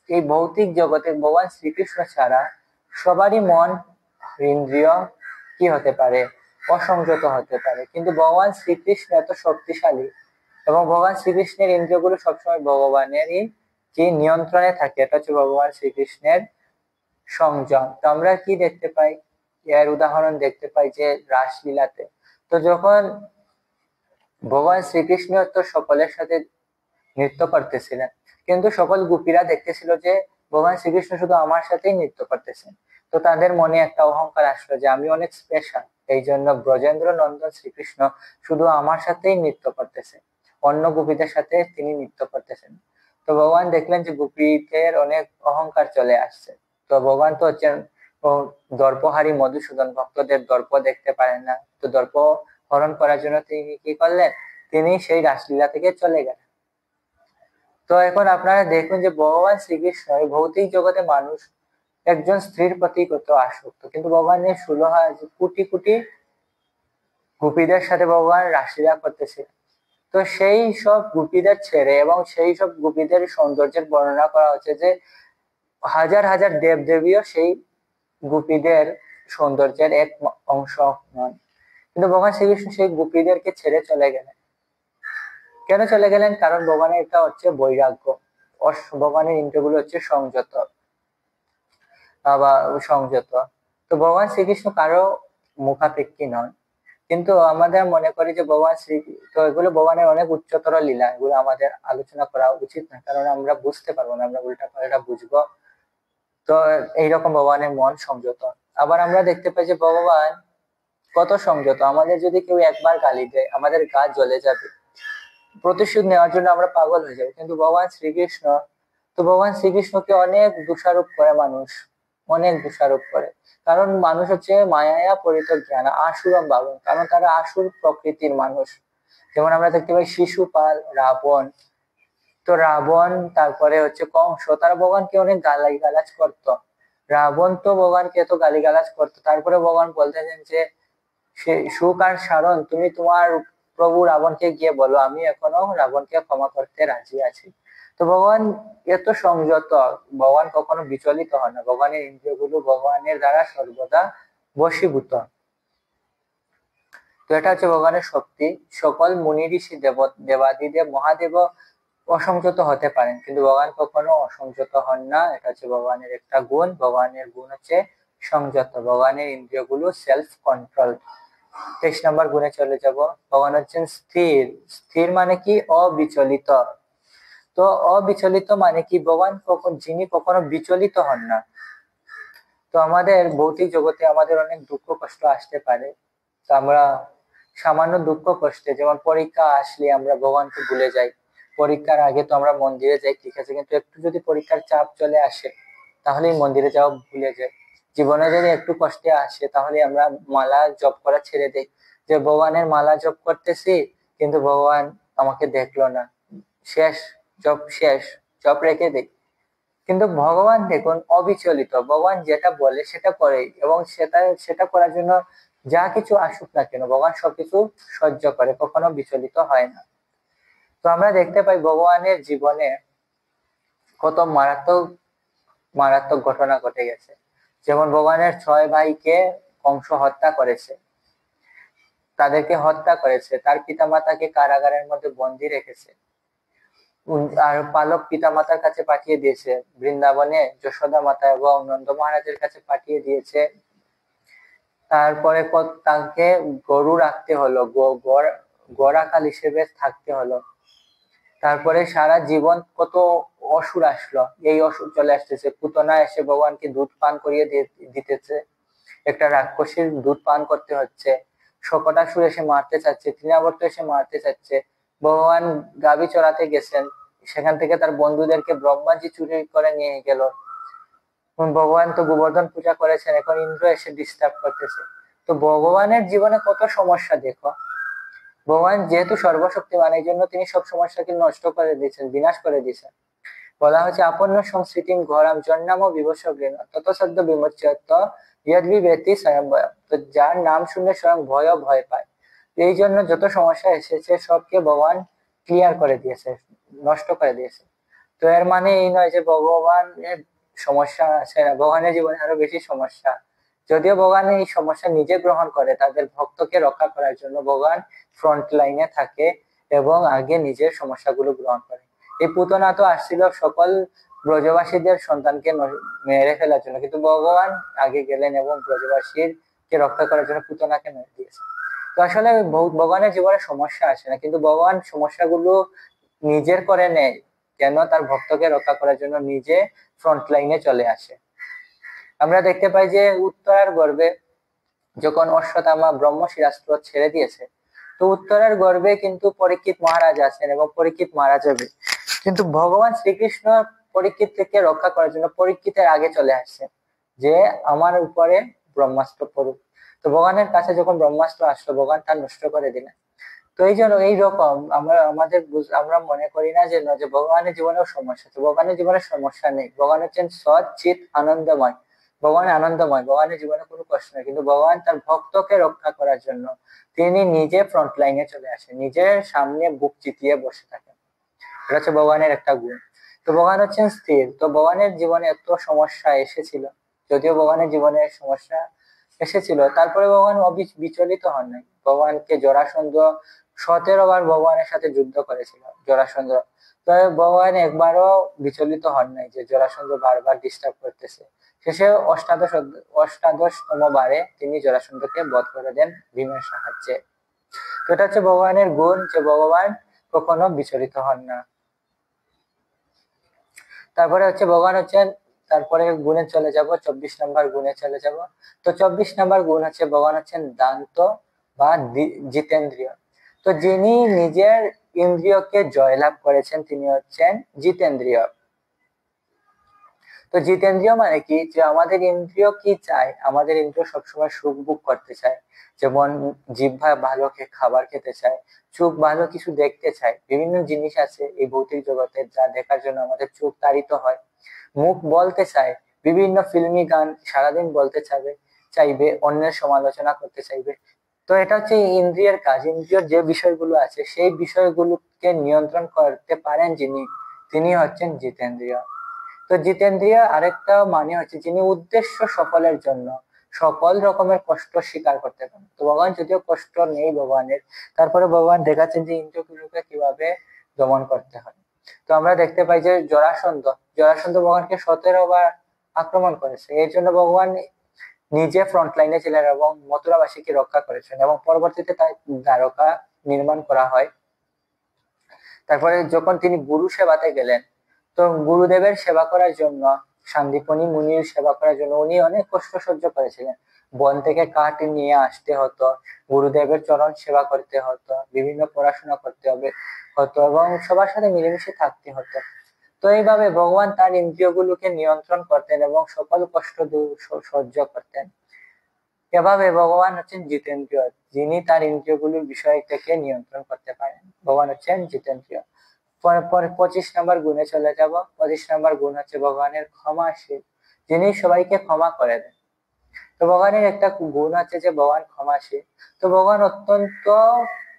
এই ভৌতিক জগতে ভগবান শ্রীকৃষ্ণ ছাড়া সবারই মন ইন্দ্রিয় কি হতে পারে, অসংযত হতে পারে, কিন্তু ভগবান শ্রীকৃষ্ণ এত শক্তিশালী, এবং ভগবান শ্রীকৃষ্ণের ইন্দ্রিয়গুলো সবসময় ভগবানেরই কি নিয়ন্ত্রণে থাকে। এটা হচ্ছে ভগবান শ্রীকৃষ্ণের সংযম। তো আমরা কি দেখতে পাই, এর উদাহরণ দেখতে পাই যে রাসলীলাতে। তো যখন ভগবান শ্রীকৃষ্ণ তো সকলের সাথে নৃত্য করতেছিলেন, কিন্তু সকল গোপীরা দেখতেছিল যে ভগবান শ্রীকৃষ্ণ শুধু আমার সাথেই নৃত্য করতেছেন। তো তাদের মনে একটা অহংকার আসলো যে আমি অনেক স্পেশাল, এই জন্য ব্রজেন্দ্র নন্দন শ্রীকৃষ্ণ শুধু আমার সাথেই নৃত্য করতেছে, অন্য গোপীদের সাথে তিনি নৃত্য করতেছেন। তো ভগবান দেখলেন যে গোপীদের অনেক অহংকার চলে আসছে। তো ভগবান তো হচ্ছেন দর্পহারী মধুসূদন, ভক্তদের দর্প দেখতে পারেন না। তো দর্প হরণ করার জন্য তিনি কি করলেন, তিনি সেই রাসলীলা থেকে চলে গেলেন। তো এখন আপনারা দেখুন যে ভগবান শ্রীকৃষ্ণ এই ভৌতিক জগতে মানুষ একজন স্ত্রীর প্রতি কত আসক্ত, কিন্তু ভগবানের 16,000 কোটি কোটি গোপীদের সাথে ভগবান রাসলীলা করতেছে। তো সেই সব গোপীদের ছেড়ে, এবং সেই সব গোপীদের সৌন্দর্যের বর্ণনা করা হচ্ছে যে হাজার হাজার দেব দেবীও সেই গোপীদের সৌন্দর্যের এক অংশ নন। কিন্তু ভগবান শ্রীকৃষ্ণ সেই গোপীদেরকে ছেড়ে চলে গেলেন। কেন চলে গেলেন? কারণ ভগবানের এটা হচ্ছে বৈরাগ্য, ভগবানের ইন্দ্রিয়গুলো হচ্ছে সংযত বা সংযত। তো ভগবান শ্রীকৃষ্ণ কারো মুখাপেক্ষী নন, কিন্তু আমাদের মনে করি যে ভগবান শ্রী, তো এগুলো ভগবানের অনেক উচ্চতর লীলা, এগুলো আমাদের আলোচনা করা উচিত না, কারণ আমরা বুঝতে পারবো না, আমরা উল্টা পাল্টা বুঝবো। তো এইরকম ভগবানের মন সংযত। আবার আমরা দেখতে পাই যে ভগবান কত সংযত। আমাদের যদি কেউ একবার গালি দেয় আমাদের গা জ্বলে যাবে, প্রতিশোধ নেওয়ার জন্য আমরা পাগল হয়ে যাবো, কিন্তু ভগবান শ্রীকৃষ্ণ, তো ভগবান শ্রীকৃষ্ণকে অনেক দোষারোপ করে মানুষ, অনেক দোষারোপ করে। কারণ মানুষ হচ্ছে মায়া পরিত জ্ঞান আসুরম ভাবন, কারণ তারা আসুর প্রকৃতির মানুষ। যেমন আমরা দেখতে পাই শিশুপাল, রাবণ। তো রাবণ, তারপরে হচ্ছে কংস, তারা ভগবানকে অনেক গালি গালাজ করতো। রাবণ তো ভগবানকে এত গালি গালাজ করতো, তারপরে ভগবান বলতেছেন যে সে সুখ আর সারণ, তুমি তোমার প্রভু রাবণকে গিয়ে বলো আমি এখনো রাবণকে ক্ষমা করতে রাজি আছি। তো ভগবান এত সংযত, ভগবান কখনো বিচলিত হন না, ভগবানের ইন্দ্রিয়গুলো ভগবানের দ্বারা সর্বদা বশীভূত। তো এটা হচ্ছে ভগবানের শক্তি। সকল মুনি ঋষি দেবাদিদেব মহাদেব অসংযত হতে পারেন, কিন্তু ভগবান কখনো অসংযত হন না। এটা হচ্ছে ভগবানের একটা গুণ। ভগবানের গুণ হচ্ছে সংযত। ভগবানের ইন্দ্রিয়গুলো সেলফ কন্ট্রোল। 23 নম্বর গুণে চলে যাব। ভগবান হচ্ছেন স্থির। স্থির মানে কি? অবিচলিত। তো অবিচলিত মানে কি? ভগবান যিনি কখনো বিচলিত হন না। তো আমাদের ভৌতিক জগতে আমাদের অনেক দুঃখ কষ্ট আসতে পারে। তো আমরা সামান্য দুঃখ কষ্টে, যেমন পরীক্ষা আসলে আমরা ভগবানকে ভুলে যাই। পরীক্ষার আগে তো আমরা মন্দিরে যাই, ঠিক আছে, কিন্তু একটু যদি পরীক্ষার চাপ চলে আসে তাহলেই মন্দিরে যাওয়া ভুলে যাই। জীবনে যদি একটু কষ্টে আসে তাহলে আমরা মালা জপ করা ছেড়ে দেই, যে ভগবানের মালা জপ করতেছি কিন্তু ভগবান আমাকে দেখলো না, শেষ, জপ শেষ, জপ রেখে দেই। কিন্তু ভগবান দেখুন অবিচলিত। ভগবান যেটা বলে সেটা করে, এবং সেটা করার জন্য যা কিছু আসুক না কেন ভগবান সবকিছু সহ্য করে, কখনো বিচলিত হয় না। তো আমরা দেখতে পাই ভগবানের জীবনে কত মারাত্মক মারাত্মক ঘটনা ঘটে গেছে। যেমন ভগবানের 6 ভাইকে কংস হত্যা করেছে, তাদেরকে হত্যা করেছে, তার পিতামাতাকে কারাগারের মধ্যে বন্দী রেখেছে, আর পালক পিতামাতার কাছে পাঠিয়ে দিয়েছে, বৃন্দাবনে যশোদা মাতা এবং নন্দ মহারাজের কাছে পাঠিয়ে দিয়েছে। তারপরে তাকে গরু রাখতে হলো, গড়াকাল হিসেবে থাকতে হলো। তারপরে সারা জীবন কত অসুর আসলো, এই অসুর চলে আসতেছে। পুতনা এসে ভগবানকে দুধ পান করিয়ে দিতেছে, একটা রাক্ষসীর দুধ পান করতে হচ্ছে। শকটাসুর এসে মারতে চাচ্ছে, তৃণাবর্ত এসে মারতে চাচ্ছে। ভগবান গাভী চড়াতে গেছেন, সেখান থেকে তার বন্ধুদেরকে ব্রহ্মাজি চুরি করে নিয়ে গেল। ভগবান তো গোবর্ধন পূজা করেছেন, এখন ইন্দ্র এসে ডিস্টার্ব করতেছে। তো ভগবানের জীবনে কত সমস্যা দেখো। ভগবান যেহেতু সর্বশক্তিমান, এই জন্য তিনি সব সমস্যাকে নষ্ট করে দিয়েছেন, বিনাশ করে দিয়েছেন। বলা হচ্ছে আপন্ন সংস্কৃতিম ঘোরাম জন্নাম বিভস গৃণ তত সদ্য বিমোচ্যত ইয়দ্বিবেতি স্বয়ং ভয়। তো যার নাম শুনলে স্বয়ং ভয় পায়। এই জন্য যত সমস্যা এসেছে সবকে ভগবান ক্লিয়ার করে দিয়েছে, নষ্ট করে দিয়েছে। তো এর মানে এই নয় যে ভগবানের সমস্যা আছে না, ভগবানের জীবনে আরো বেশি সমস্যা। যদিও ভগবান এই সমস্যা নিজে গ্রহণ করে, তাদের ভক্তকে রক্ষা করার জন্য ভগবান ফ্রন্ট লাইনে থাকে এবং আগে নিজের সমস্যাগুলো গ্রহণ করে। এই পুতনা তো আসছিল সকল ব্রজবাসীদের সন্তানকে মেরে ফেলার জন্য, কিন্তু ভগবান আগে গেলেন এবং ব্রজবাসীর কে রক্ষা করার জন্য পুতনাকে মেরে দিয়েছেন। তো আসলে ভগবানের জীবনে সমস্যা আসে না, কিন্তু ভগবান সমস্যাগুলো নিজের করে নেয়। কেন? তার ভক্তকে রক্ষা করার জন্য নিজে ফ্রন্ট লাইনে চলে আসে। আমরা দেখতে পাই যে উত্তরার গর্ভে যখন অশ্বত্থামা ব্রহ্মশিরাস্ত্র ছেড়ে দিয়েছে, তো উত্তরার গর্ভে কিন্তু পরীক্ষিত মহারাজ আছেন এবং পরীক্ষিত মারা যাবে, কিন্তু ভগবান শ্রীকৃষ্ণ পরীক্ষিত থেকে রক্ষা করার জন্য পরীক্ষিতের আগে চলে আসছেন, যে আমার উপরে ব্রহ্মাস্ত্র পড়ুক। তো ভগবানের কাছে যখন ব্রহ্মাস্ত্র আসলো, ভগবান তা নষ্ট করে দিলেন। তো এই জন্য এইরকম আমরা মনে করি না যে ভগবানের জীবনেও সমস্যা। তো ভগবানের জীবনে সমস্যা নেই। ভগবান হচ্ছেন সৎ চিৎ আনন্দময়। ভগবান আনন্দময়, ভগবানের জীবনে কোনো কষ্ট নেই, কিন্তু ভগবান তার ভক্তকে রক্ষা করার জন্য তিনি নিজে ফ্রন্ট লাইনে চলে আসেন, নিজের সামনে বুক চিতিয়ে বসে থাকেন। এটা হচ্ছে ভগবানের একটা গুণ। তো ভগবান হচ্ছেন স্থির। তো ভগবানের জীবনে এত সমস্যা এসেছিল, যদিও ভগবানের জীবনে সমস্যা এসেছিল, তারপরে ভগবান বিচলিত হন নাই। ভগবানকে জরাসন্ধ 17 বার ভগবানের সাথে যুদ্ধ করেছিল জরাসন্ধ। তো ভগবান একবারও বিচলিত হন নাই যে জরাসন্ধ বারবার ডিস্টার্ব করতেছে। শেষে অষ্টাদশতম বারে তিনি জরাসন্ধকে বধ করে দেন ভীমের সাহায্যে। তো এটা হচ্ছে ভগবানের গুণ, যে ভগবান কখনো বিচলিত হন না। তারপরে হচ্ছে ভগবান হচ্ছেন, তারপরে গুণে চলে যাব, 24 নম্বর গুণে চলে যাব। তো 24 নম্বর গুণ হচ্ছে ভগবান হচ্ছেন দান্ত বা জিতেন্দ্রিয়। তো যিনি নিজের ইন্দ্রিয়কে জয়লাভ করেছেন তিনি হচ্ছেন জিতেন্দ্রিয়। তো জিতেন্দ্রিয় মানে কি? যে আমাদের ইন্দ্রিয় কি চায়? আমাদের ইন্দ্রিয় সবসময় সুখ ভোগ করতে চায়। যেমন জিহ্বা ভালো খাবার খেতে চায়, চোখ ভালো কিছু দেখতে চায়। বিভিন্ন জিনিস আছে এই ভৌতিক জগতে যা দেখার জন্য আমাদের চোখ তাড়িত হয়। মুখ বলতে চায়, বিভিন্ন ফিল্মি গান সারাদিন বলতে চাইবে, অন্যের সমালোচনা করতে চাইবে। তো এটা হচ্ছে ইন্দ্রিয়ের কাজ। ইন্দ্রিয়র যে বিষয়গুলো আছে সেই বিষয়গুলোকে নিয়ন্ত্রণ করতে পারেন যিনি, তিনি হচ্ছেন জিতেন্দ্রিয়। তো জিতেন্দ্রিয় আরেকটা মানে হচ্ছে যিনি উদ্দেশ্য সফলের জন্য সকল রকমের কষ্ট স্বীকার করতে পারেন। তো ভগবান যদিও কষ্ট নেই ভগবানের, তারপরে ভগবান দেখাচ্ছেন যে ইন্দ্রগুলোকে কিভাবে দমন করতে হয়। তো আমরা দেখতে পাই যে জরাসন্ধ জরাসন্ধ ভগবানকে 17 বার আক্রমণ করেছে। এর জন্য ভগবান নিজে ফ্রন্ট লাইনে ছিলেন এবং মথুরাবাসীকে রক্ষা করেছেন, এবং পরবর্তীতে তাই দ্বারকা নির্মাণ করা হয়। তারপরে যখন তিনি গুরু সেবাতে গেলেন, তো গুরুদেবের সেবা করার জন্য, সান্দীপনী মুনির সেবা করার জন্য উনি অনেক কষ্ট সহ্য করেছিলেন। বন থেকে কাঠ নিয়ে আসতে হতো, গুরুদেবের চরণ সেবা করতে হতো, বিভিন্ন পড়াশোনা করতে হতো এবং সবার সাথে মিলেমিশে থাকতে হতো। তো এইভাবে ভগবান তার ইন্দ্রিয়গুলোকে নিয়ন্ত্রণ করতেন এবং সকল কষ্ট সহ্য করতেন। এভাবে ভগবান হচ্ছেন জিতেন্দ্রিয়, যিনি তার ইন্দ্রিয়গুলোর বিষয় থেকে নিয়ন্ত্রণ করতে পারেন। ভগবান হচ্ছেন জিতেন্দ্রিয়। পরে 25 নম্বর গুণে চলে যাব। 25 নম্বর গুণ হচ্ছে ভগবানের ক্ষমাশীল, যিনি সবাইকে ক্ষমা করে দেন। তো ভগবানের একটা গুণ আছে যে ভগবান ক্ষমাশীল। তো ভগবান অত্যন্ত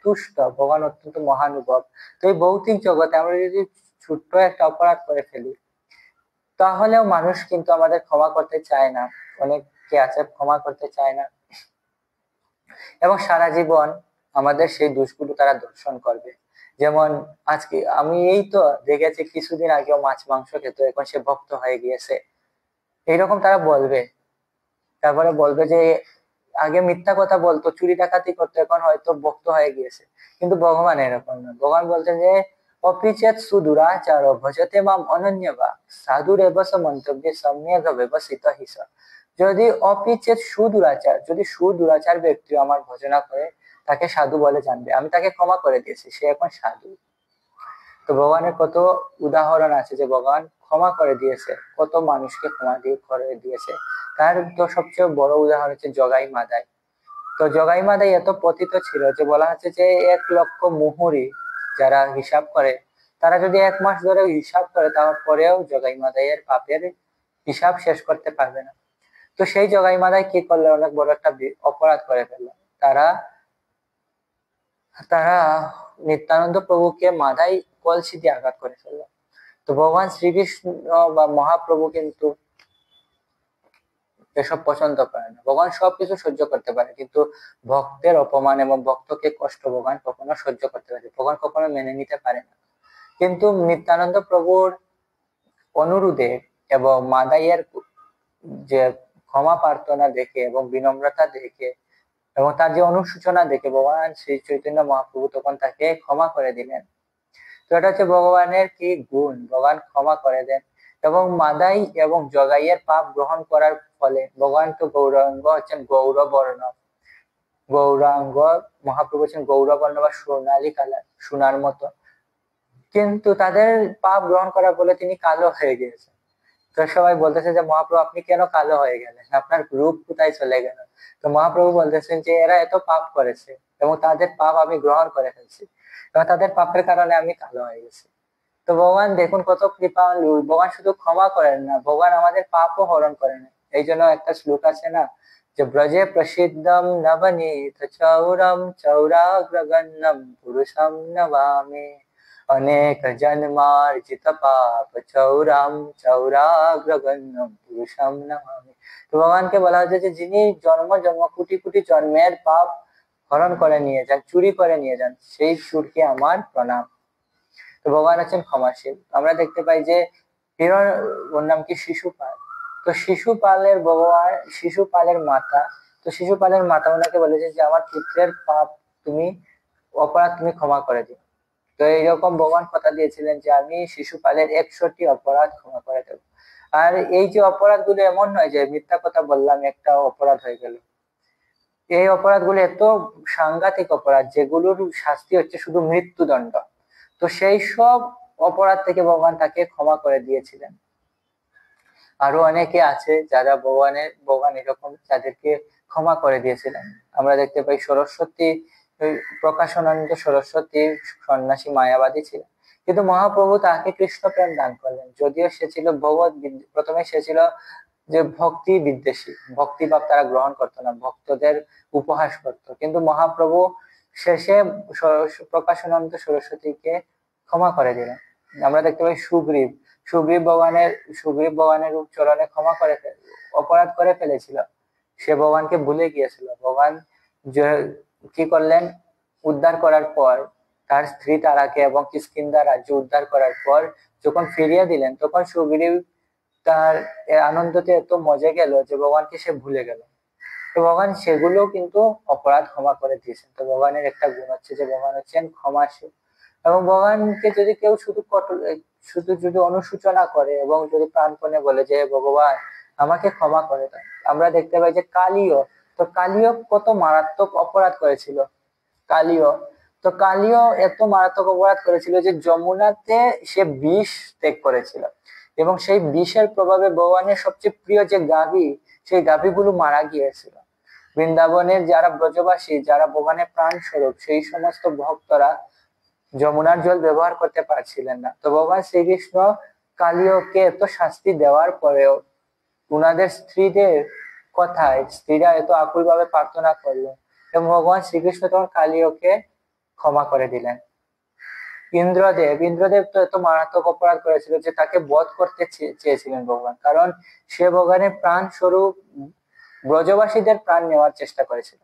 তুষ্ট, ভগবান অত্যন্ত মহানুভব। তো এই ভৌতিক জগতে আমরা যদি ছোট্ট একটা অপরাধ করে ফেলি, তাহলেও মানুষ কিন্তু আমাদের ক্ষমা করতে চায় না, অনেকে আছে ক্ষমা করতে চায় না, এবং সারা জীবন আমাদের সেই দোষগুলো তারা দর্শন করবে। যেমন আজকে আমি এই তো দেখেছি, কিছুদিন আগেও মাছ মাংস খেত, এখন সে ভক্ত হয়ে গিয়েছে, এইরকম তারা বলবে। তারপরে বলবে যে আগে মিথ্যা কথা বলতো, চুরি ডাকাতি করতো, এখন হয়তো ভক্ত হয়ে গিয়েছে। কিন্তু ভগবান এরকম না। ভগবান বলতেন যে অপিচেত সুদুরাচার ভজতে মাম অনন্যবা সাধুর এবস মন্তব্যে সম্যক ব্যবস্থিত হিস। যদি অপিচেত সুদুরাচার, যদি সুদুরাচার ব্যক্তি আমার ভজনা করে, তাকে সাধু বলে জানবে, আমি তাকে ক্ষমা করে দিয়েছি, সে এখন সাধু। তো ভগবানের কত উদাহরণ আছে যে ভগবান ক্ষমা করে দিয়েছে, কত মানুষকে ক্ষমা করে দিয়েছে। তার তো সবচেয়ে বড় উদাহরণ হচ্ছে জগাই মাদাই। তো জগাই মাদাই এত পতিত ছিল যে বলা হচ্ছে যে 1 লক্ষ মুহুরি যারা হিসাব করে, তারা যদি 1 মাস ধরে হিসাব করে, তারপরেও জগাই মাদাইয়ের পাপের হিসাব শেষ করতে পারবে না। তো সেই জগাই মাদাই কি করলো, অনেক বড় একটা অপরাধ করে ফেললো। তারা তারা নিত্যানন্দ প্রভুকে মাথায় কলসি দিয়ে আঘাত করে ফেললো। তো ভগবান শ্রীকৃষ্ণ বা মহাপ্রভু কিন্তু এসব পছন্দ করে না। ভগবান সবকিছু সহ্য করতে পারে, কিন্তু ভক্তের অপমান এবং ভক্তকে কষ্ট ভগবান কখনো সহ্য করতে পারে, ভগবান কখনো মেনে নিতে পারে না। কিন্তু নিত্যানন্দ প্রভুর অনুরোধে এবং মাদাইয়ের যে ক্ষমা প্রার্থনা দেখে এবং বিনম্রতা দেখে এবং তার যে অনুশোচনা দেখে ভগবান শ্রী চৈতন্য মহাপ্রভু তখন তাকে ক্ষমা করে দিলেন। তো এটা হচ্ছে ভগবানের কি গুণ, ভগবান ক্ষমা করে দেন। এবং মাদাই এবং জগাইয়ের পাপ গ্রহণ করার ফলে, ভগবান তো গৌরাঙ্গ হচ্ছেন গৌরবর্ণ, গৌরাঙ্গ মহাপ্রভু হচ্ছেন গৌরবর্ণ বা সোনালী কালার, সোনার মতো, কিন্তু তাদের পাপ গ্রহণ করার ফলে তিনি কালো হয়ে গিয়েছেন। তো সবাই বলতেছে যে মহাপ্রভু আপনি কেন কালো হয়ে গেলেন, আপনার রূপ কোথায় চলে গেল? তো মহাপ্রভু বলতেছেন যে এরা এত পাপ করেছে এবং তাদের পাপ আমি গ্রহণ করে ফেলছি, এবং তাদের পাপের কারণে আমি কালো হয়ে গেছি। তো ভগবান দেখুন কত কৃপালু, ভগবান শুধু ক্ষমা করেন না, ভগবান আমাদের পাপও হরণ করেন। এই জন্য একটা শ্লোক আছে না, যে ব্রজে প্রসিদ্ধম নবনীত চৌরম চৌরাগ্রগণ্যম পুরুষম নমামি অনেক জন্মার্জিত পাপ চৌরাম চৌরাগ্রগণ্যম পুরুষম নমামি। তো ভগবানকে বলা হচ্ছে যে যিনি জন্ম জন্ম কোটি কোটি জন্মের পাপ হরণ করে নিয়ে যান, চুরি করে নিয়ে যান, সেই সুরকে আমার প্রণাম। তো ভগবান আছেন ক্ষমাশীল। আমরা দেখতে পাই যে হিরণ, ওর নাম কি শিশুপাল। তো শিশুপালের ভগবান, শিশুপালের মাতা, তো শিশুপালের মাতা ওনাকে বলেছে যে আমার পুত্রের পাপ তুমি, অপরাধ তুমি ক্ষমা করে দিও। তো এইরকম ভগবান কথা দিয়েছিলেন যে আমি শিশুপালের 100টি অপরাধ ক্ষমা করে দেবো। আর এই যে অপরাধ গুলো এমন নয় যে মিথ্যা কথা বললাম একটা অপরাধ হয়ে গেল, এই অপরাধগুলো এত সাংঘাতিক অপরাধ যেগুলোর শাস্তি হচ্ছে শুধু মৃত্যুদণ্ড। তো সেই সব অপরাধ থেকে ভগবান তাকে ক্ষমা করে দিয়েছিলেন। আরো অনেকে আছে যারা ভগবান এরকম যাদেরকে ক্ষমা করে দিয়েছিলেন। আমরা দেখতে পাই সরস্বতী, প্রকাশানন্দ সরস্বতী সন্ন্যাসী মায়াবাদী ছিলেন, কিন্তু মহাপ্রভু তাকে কৃষ্ণ প্রেম দান করলেন। যদিও সে ছিল প্রথমে সে ছিল যে ভক্তি বিদ্বেষী, ভক্তিভাব তারা গ্রহণ করতো না, ভক্তদের উপহাস করত, কিন্তু মহাপ্রভু শেষে প্রকাশানন্দ সরস্বতীকে ক্ষমা করে দিলেন। আমরা দেখতে পাই সুগ্রীব, সুগ্রীব ভগবানের চরণে ক্ষমা করে অপরাধ করে ফেলেছিল, সে ভগবানকে ভুলে গিয়েছিল। ভগবান কি করলেন, উদ্ধার করার পর তার স্ত্রী তারাকে এবং কিষ্কিন্ধা রাজ্য উদ্ধার করার পর যখন ফিরিয়ে দিলেন, তখন সুগ্রীব তার আনন্দতে এত মজে গেল যে ভগবানকে সে ভুলে গেল। তো ভগবান সেগুলো কিন্তু অপরাধ ক্ষমা করে দিয়েছেন। তো ভগবানের একটা গুণ হচ্ছে যে ভগবান হচ্ছেন ক্ষমাশীল। এবং ভগবানকে যদি কেউ শুধু যদি অনুশোচনা করে এবং যদি প্রাণপণে বলে যে ভগবান আমাকে ক্ষমা করে দেন। আমরা দেখতে পাই যে কালীয়, তো কালীয় কত মারাত্মক অপরাধ করেছিল। কালীয়, তো কালীয় এত মারাত্মক অপরাধ করেছিল যে যমুনাতে সে বিষ ত্যাগ করেছিল, এবং সেই বিষের প্রভাবে ভগবানের সবচেয়ে প্রিয় যে গাভী, সেই গাভীগুলো মারা গিয়েছিল। বৃন্দাবনের যারা ব্রজবাসী, যারা ভগবানের প্রাণ স্বরূপ, সেই সমস্ত ভক্তরা যমুনার জল ব্যবহার করতে পারছিলেন না। তো ভগবান শ্রীকৃষ্ণ কালীয়কে এত শাস্তি দেওয়ার পরেও উনাদের স্ত্রীদের কথায় স্ত্রীরা এত আকুল ভাবে প্রার্থনা করলো এবং ভগবান শ্রীকৃষ্ণ তখন কালীয়কে ক্ষমা করে দিলেন। ইন্দ্রদেব তো এত মারাত্মক অপরাধ করেছিল যে তাকে বধ করতে চেয়েছিলেন ভগবান, কারণ সে ভগবানের প্রাণ স্বরূপ ব্রজবাসীদের প্রাণ নেওয়ার চেষ্টা করেছিল।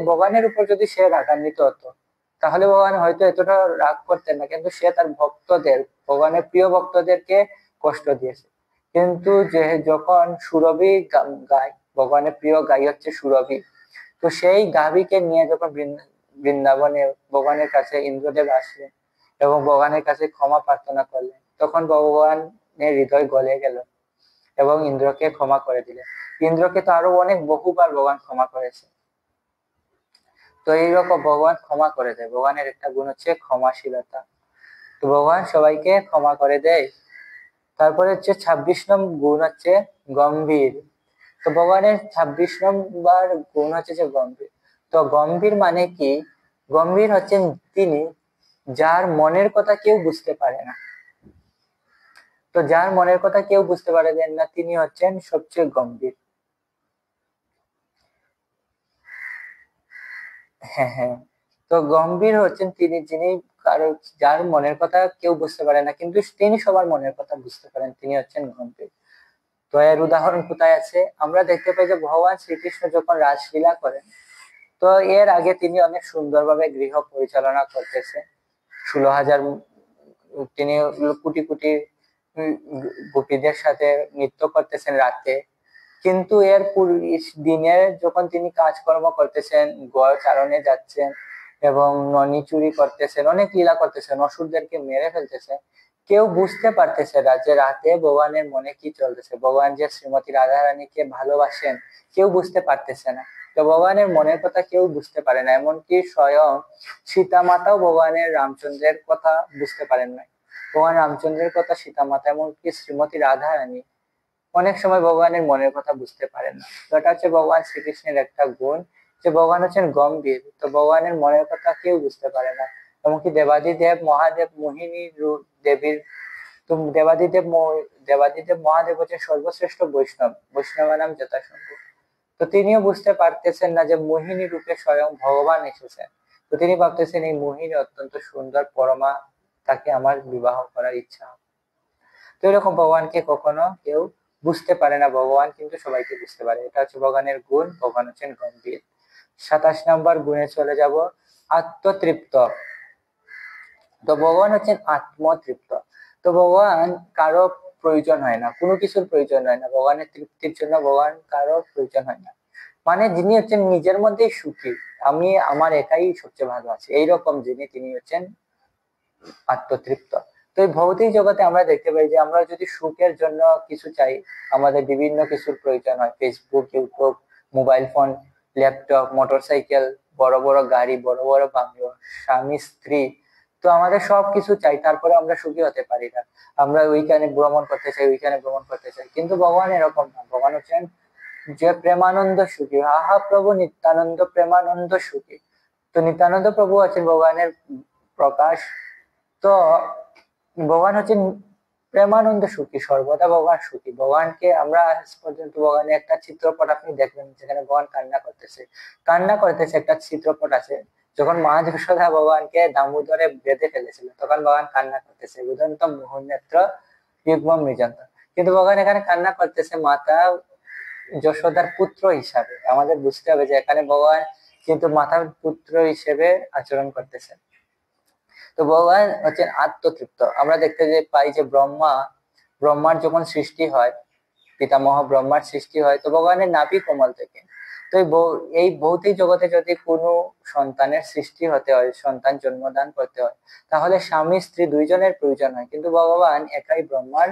ভগবানের উপর যদি সে রাগান্বিত হতো তাহলে ভগবান হয়তো এতটা রাগ করতেন না, কিন্তু সে তার ভক্তদের, ভগবানের প্রিয় ভক্তদেরকে কষ্ট দিয়েছে। কিন্তু যখন সুরভি গায়, ভগবানের প্রিয় গাই হচ্ছে সুরভি, তো সেই গাভীকে নিয়ে যখন বৃন্দাবনে ভগবানের কাছে ইন্দ্রদেব আসলেন এবং ভগবানের কাছে ক্ষমা প্রার্থনা করলেন, তখন ভগবানের হৃদয় গলে গেল এবং ইন্দ্রকে ক্ষমা করে দিলেন। ইন্দ্রকে তো আরো অনেক বহুবার ভগবান ক্ষমা করেছে। তো এইরকম ভগবান ক্ষমা করে দেয়। ভগবানের একটা গুণ হচ্ছে ক্ষমাশীলতা। তো ভগবান সবাইকে ক্ষমা করে দেয়। তারপরে হচ্ছে 26 নম্বর গুণ হচ্ছে গম্ভীর। তো ভগবানের 26 নম্বর গুণ হচ্ছে যে গম্ভীর। তো গম্ভীর মানে কি? গম্ভীর হচ্ছেন তিনি যার মনের কথা কেউ বুঝতে পারে না। তো যার মনের কথা কেউ বুঝতে পারেন না, তিনি হচ্ছেন সবচেয়ে গম্ভীর। হ্যাঁ হ্যাঁ, তো গম্ভীর হচ্ছেন তিনি যিনি কারো, যার মনের কথা কেউ বুঝতে পারে না কিন্তু তিনি সবার মনের কথা বুঝতে পারেন, তিনি হচ্ছেন গম্ভীর। তো এর উদাহরণ কোথায় আছে? আমরা দেখতে পাই যে ভগবান শ্রীকৃষ্ণ যখন রাসলীলা করেন, তো এর আগে তিনি অনেক সুন্দরভাবে গৃহ পরিচালনা করতেছেন। 16,000 তিনি কোটি কোটি গোপীদের সাথে নৃত্য করতেছেন রাতে। কিন্তু এর দিনে যখন তিনি কাজকর্ম করতেছেন, গড় চারণে যাচ্ছেন এবং ননি চুরি করতেছেন, অনেক লীলা করতেছেন, অসুরদেরকে মেরে ফেলতেছেন, কেউ বুঝতে পারতেছে না যে রাতে ভগবানের মনে কি চলতেছে, ভগবান যে শ্রীমতী রাধা রানীকে ভালোবাসেন কেউ বুঝতে পারতেছে না। তো ভগবানের মনের কথা কেউ বুঝতে পারে না, এমনকি স্বয়ং সীতা মাতাও ভগবানের রামচন্দ্রের কথা বুঝতে পারেন না। ভগবান রামচন্দ্রের কথা সীতা মাতা এমনকি শ্রীমতী রাধা রানী অনেক সময় ভগবানের মনের কথা বুঝতে পারেন না। তো এটা হচ্ছে ভগবান শ্রীকৃষ্ণের একটা গুণ যে ভগবান হচ্ছেন গম্ভীর। তো ভগবানের মনের কথা কেউ বুঝতে পারে না। এমনকি দেবাদিদেব মহাদেব মোহিনী দেবীর, তো দেবাদিদেব মহাদেব হচ্ছেন সর্বশ্রেষ্ঠ বৈষ্ণব, বৈষ্ণবানাম যথাসম্ভব। তো তিনিও বুঝতে পারতেছেন না যে মোহিনী রূপে স্বয়ং ভগবান এসেছেন। তো তিনি ভাবতেছেন এই মোহিনী অত্যন্ত সুন্দর পরমা, তাকে আমার বিবাহ করার ইচ্ছা। তো এরকম ভগবানকে কখনো কেউ বুঝতে পারে না, ভগবান কিন্তু সবাইকে বুঝতে পারে। এটা হচ্ছে ভগবানের গুণ, ভগবান হচ্ছেন গম্ভীর। 27 নম্বর গুণে চলে যাব, আত্মতৃপ্ত। তো ভগবান হচ্ছেন আত্মতৃপ্ত। তো ভগবান কারো প্রয়োজন হয় না, কোনো কিছুর প্রয়োজন হয় না, ভগবানের তৃপ্তির জন্য ভগবান কারো প্রয়োজন হয় না। মানে যিনি হচ্ছেন নিজের মধ্যেই সুখী, আমি আমার একাই সবচেয়ে ভালো আছে, এইরকম যিনি, তিনি হচ্ছেন আত্মতৃপ্ত। তো এই ভৌতিক জগতে আমরা দেখতে পাই যে আমরা যদি সুখের জন্য কিছু চাই, আমাদের বিভিন্ন কিছুর প্রয়োজন হয়, Facebook, YouTube, mobile phone, laptop, motorcycle, বড় বড় গাড়ি, বড় বড় বাংলো, স্বামী স্ত্রী। তো আমাদের সবকিছু চাই, তারপরে আমরা সুখী হতে পারি না। আমরা ওইখানে ভ্রমণ করতে চাই, ওইখানে ভ্রমণ করতে চাই, কিন্তু ভগবান এরকম না। ভগবান হচ্ছেন যে প্রেমানন্দ সুখী। আহা প্রভু নিত্যানন্দ প্রেমানন্দ সুখী। তো নিত্যানন্দ প্রভু আছেন ভগবানের প্রকাশ। তো ভগবান হচ্ছেন প্রেমানন্দ সুখী, সর্বদা ভগবান সুখী। ভগবানকে আমরা আজ পর্যন্ত ভগবানের একটা চিত্রপট আপনি দেখবেন যেখানে ভগবান কান্না করতেছে একটা চিত্রপট আছে। যখন মা যশোদা ভগবানকে দামোদরে বেঁধে ফেলেছিল তখন ভগবান কান্না করতেছে, উদন্ত মোহন নেত্র যুগ্ম মৃজন্ত। কিন্তু ভগবান এখানে কান্না করতেছে মাতা যশোদার পুত্র হিসাবে। আমাদের বুঝতে হবে যে এখানে ভগবান কিন্তু মাতার পুত্র হিসেবে আচরণ করতেছেন। তো ভগবান হচ্ছেন আত্মতৃপ্ত। আমরা দেখতে যে পাই যে ব্রহ্মার যখন সৃষ্টি হয়, পিতামহ ব্রহ্মার সৃষ্টি হয়, তো ভগবানের নাভি কোমল থেকে। তো এই ভৌতিক জগতে যদি কোনো সন্তানের সৃষ্টি হতে হয়, সন্তান জন্মদান করতে হয়, তাহলে স্বামী স্ত্রী দুইজনের প্রয়োজন হয়, কিন্তু ভগবান একাই ব্রহ্মার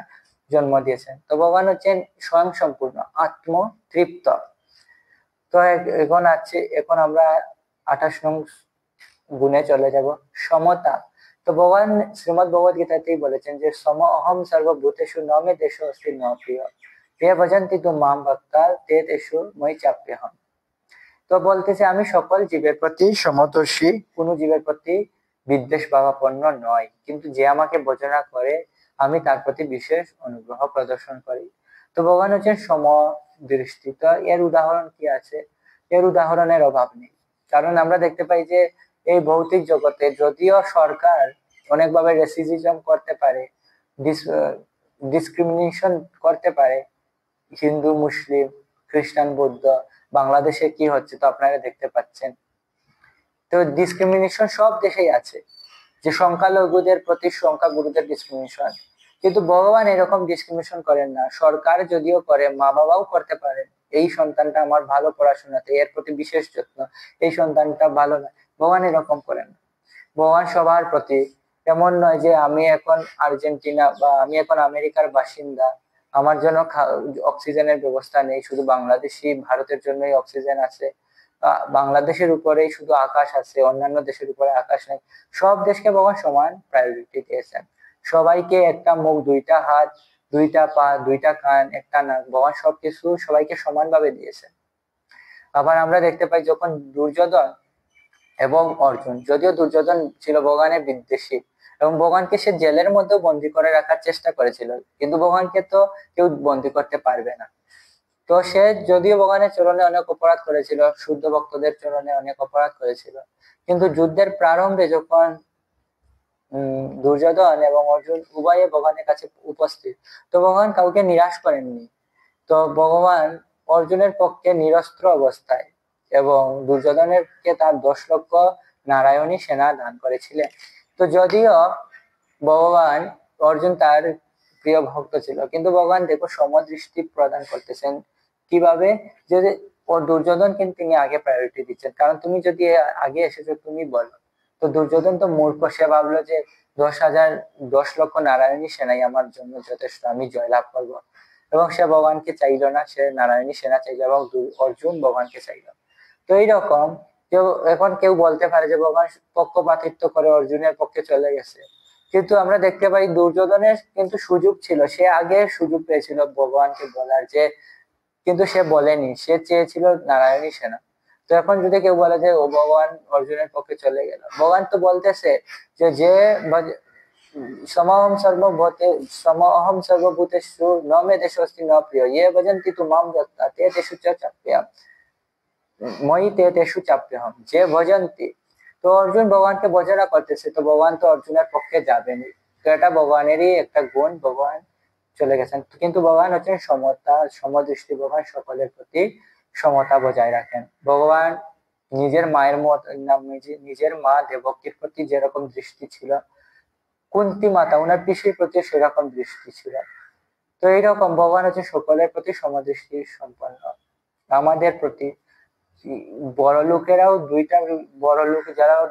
জন্ম দিয়েছেন। তো ভগবান হচ্ছেন স্বয়ং সম্পূর্ণ আত্মতৃপ্ত। তো এখন আমরা 28 নং গুণে চলে যাব, সমতা। তো ভগবান শ্রীমদ ভগবত গীতাতেই বলেছেন যে সম অহম সর্বভূতেষু ন মে দেশো অস্তি ন প্রিয় তে ভজন্তি তু মাম ভক্তা তে তেষু মই চাপ্যহম। তো বলতেছে আমি সকল জীবের প্রতি সমদর্শী, কোনো জীবের প্রতি বিদ্বেষ ভাবাপন্ন নয়, কিন্তু যে আমাকে ভজনা করে আমি তার প্রতি বিশেষ অনুগ্রহ প্রদর্শন করি। তো ভগবান হচ্ছেন সমদৃষ্টি। তো এর উদাহরণ কি আছে? এর উদাহরণের অভাব নেই। কারণ আমরা দেখতে পাই যে এই ভৌতিক জগতে যদিও সরকার অনেকভাবে রেসিজম করতে পারে, ডিসক্রিমিনেশন করতে পারে, হিন্দু মুসলিম খ্রিস্টান বৌদ্ধ, বাংলাদেশে কি হচ্ছে তো আপনারা দেখতে পাচ্ছেন। তো ডিসক্রিমিনেশন সব দেশেই আছে, যে সংখ্যালঘুদের প্রতি সংখ্যাগুরুদের ডিসক্রিমিনেশন, কিন্তু ভগবান এরকম ডিসক্রিমিনেশন করেন না। সরকার যদিও করে, মা বাবাও করতে পারেন, এই সন্তানটা আমার ভালো পড়াশোনাতে, এর প্রতি বিশেষ যত্ন, এই সন্তানটা ভালো না, ভগবান এরকম করেন না। ভগবান সবার প্রতি, এমন নয় যে আমি এখন আর্জেন্টিনা বা আমি এখন আমেরিকার বাসিন্দা, আমার জন্য অক্সিজেনের ব্যবস্থা নেই, শুধু বাংলাদেশি ভারতের জন্যই অক্সিজেন আছে, বাংলাদেশের উপরেই শুধু আকাশ আছে, অন্যান্য দেশের উপরে আকাশ নেই। সব দেশকে ভগবান সমান প্রায়োরিটি দিয়েছেন। সবাইকে একটা মুখ, দুইটা হাত, দুইটা পা, দুইটা কান, একটা নাক, ভগবান সবকিছু সবাইকে সমানভাবে দিয়েছেন। আবার আমরা দেখতে পাই যখন দুর্যোধন এবং অর্জুন, যদিও দুর্যোধন ছিল ভগবানের বিদ্বেষী এবং ভগবানকে সে জেলের মধ্যে বন্দি করে রাখার চেষ্টা করেছিল, কিন্তু ভগবানকে তো কেউ বন্দি করতে পারবে না। তো সে যদিও ভগবানের চরণে অনেক অপরাধ করেছিল, শুদ্ধ ভক্তদের চরণে অনেক অপরাধ করেছিল, কিন্তু যুদ্ধের প্রারম্ভে যখন দুর্যোধন এবং অর্জুন উভয়ে ভগবানের কাছে উপস্থিত, তো ভগবান কাউকে নিরাশ করেননি। তো ভগবান অর্জুনের পক্ষে নিরস্ত্র অবস্থায় এবং দুর্যোধনের কে তার 10 লক্ষ নারায়ণী সেনা দান করেছিলেন। তো যদিও ভগবান, অর্জুন তার প্রিয় ভক্ত ছিল, কিন্তু ভগবান দেখো সমদৃষ্টি প্রদান করতেছেন কিভাবে, যদি ওর দুর্যোধন কিন্তু তিনি আগে প্রায়োরিটি দিচ্ছেন, কারণ তুমি যদি আগে এসেছো তুমি বলো। তো দুর্যোধন তো মূর্খ, সে ভাবলো যে 10,000 10 লক্ষ নারায়ণী সেনাই আমার জন্য যথেষ্ট, আমি জয়লাভ করবো, এবং সে ভগবানকে চাইলো না, সে নারায়ণী সেনা চাইলো এবং অর্জুন ভগবানকে চাইলো। তো এইরকম এখন কেউ বলতে পারে যে ভগবান পক্ষপাতিত্ব করে অর্জুনের পক্ষে চলে গেছে, কিন্তু আমরা দেখতে পাই দুর্যোধনের কিন্তু সুযোগ ছিল, সে আগে সুযোগ পেয়েছিল ভগবানকে বলার যে, কিন্তু সে বলেনি, সে চেয়েছিল নারায়ণী সেনা। তো এখন যদি কেউ বলে যে ও ভগবান অর্জুনের পক্ষে চলে গেল, ভগবান তো বলতেছে যে যে সমহম সর্বভূতেষু ন মে দেশোস্তি ন প্রিয় ইয়ে ভজন্তি তু মাম ভক্তা তে তেষু চ চাপ্যহম মই তে তেষু চাপ্যহম, যে ভজন্তি। তো অর্জুন ভগবানকে ভজনা করতেছে, তো ভগবান তো অর্জুনের পক্ষে যাবেনি, তো এটা ভগবানেরই একটা গুণ, ভগবান চলে গেছেন। কিন্তু ভগবান হচ্ছেন সমতা, সমদৃষ্টি, ভগবান সকলের প্রতি সমতা বজায় রাখেন। ভগবান নিজের মায়ের নিজের মা দেবকীর প্রতি যেরকম দৃষ্টি ছিল, কুন্তী মাতা ওনার পিসির প্রতি সেরকম দৃষ্টি ছিল। তো এইরকম ভগবান হচ্ছে সকলের প্রতি সমদৃষ্টি সম্পন্ন। আমাদের প্রতি বড় লোকেরাও বড় লোক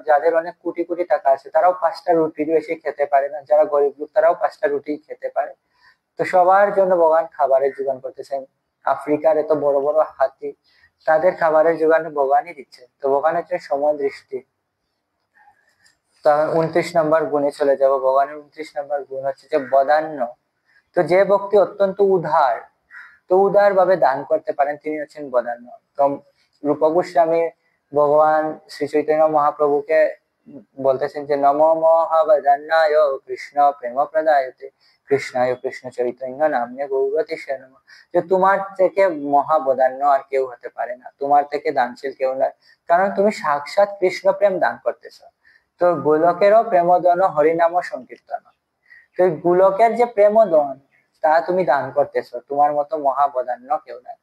যাদের অনেক কোটি কোটি টাকা আছে, তারাও 5টা রুটির বেশি খেতে পারে না, যারা গরিব লোক তারাও 5টা রুটি খেতে পারে। তো সবার জন্য ভগবান খাবারের যোগান করতেছেন। আফ্রিকার এত বড় বড় হাতি, তাদের খাবারের যোগান ভগবানই দিচ্ছে। তো ভগবান হচ্ছে সমদৃষ্টি। তো 29 নম্বর গুণে চলে যাব। ভগবানের 29 নম্বর গুণ হচ্ছে যে বদান্য। তো যে ব্যক্তি অত্যন্ত উদার, তো উদার ভাবে দান করতে পারেন, তিনি হচ্ছেন বদান্য। তো রূপ গোস্বামী ভগবান শ্রী চৈতন্য মহাপ্রভুকে বলতেছেন যে নমো মহাবদান্যায় কৃষ্ণ প্রেম প্রদায়তে কৃষ্ণায় কৃষ্ণ চৈতন্য নাম্নে গৌরতিষ্ঠে নমঃ। যে তোমার থেকে মহাবদান্য আর কেউ হতে পারে না, তোমার থেকে দানশীল কেউ নয়, কারণ তুমি সাক্ষাৎ কৃষ্ণ প্রেম দান করতেছ। তো গোলকেরও প্রেমদন হরিনাম সংকীর্তন, তো গোলকের যে প্রেমদন তা তুমি দান করতেছ, তোমার মতো মহাবদান্য কেউ নাই।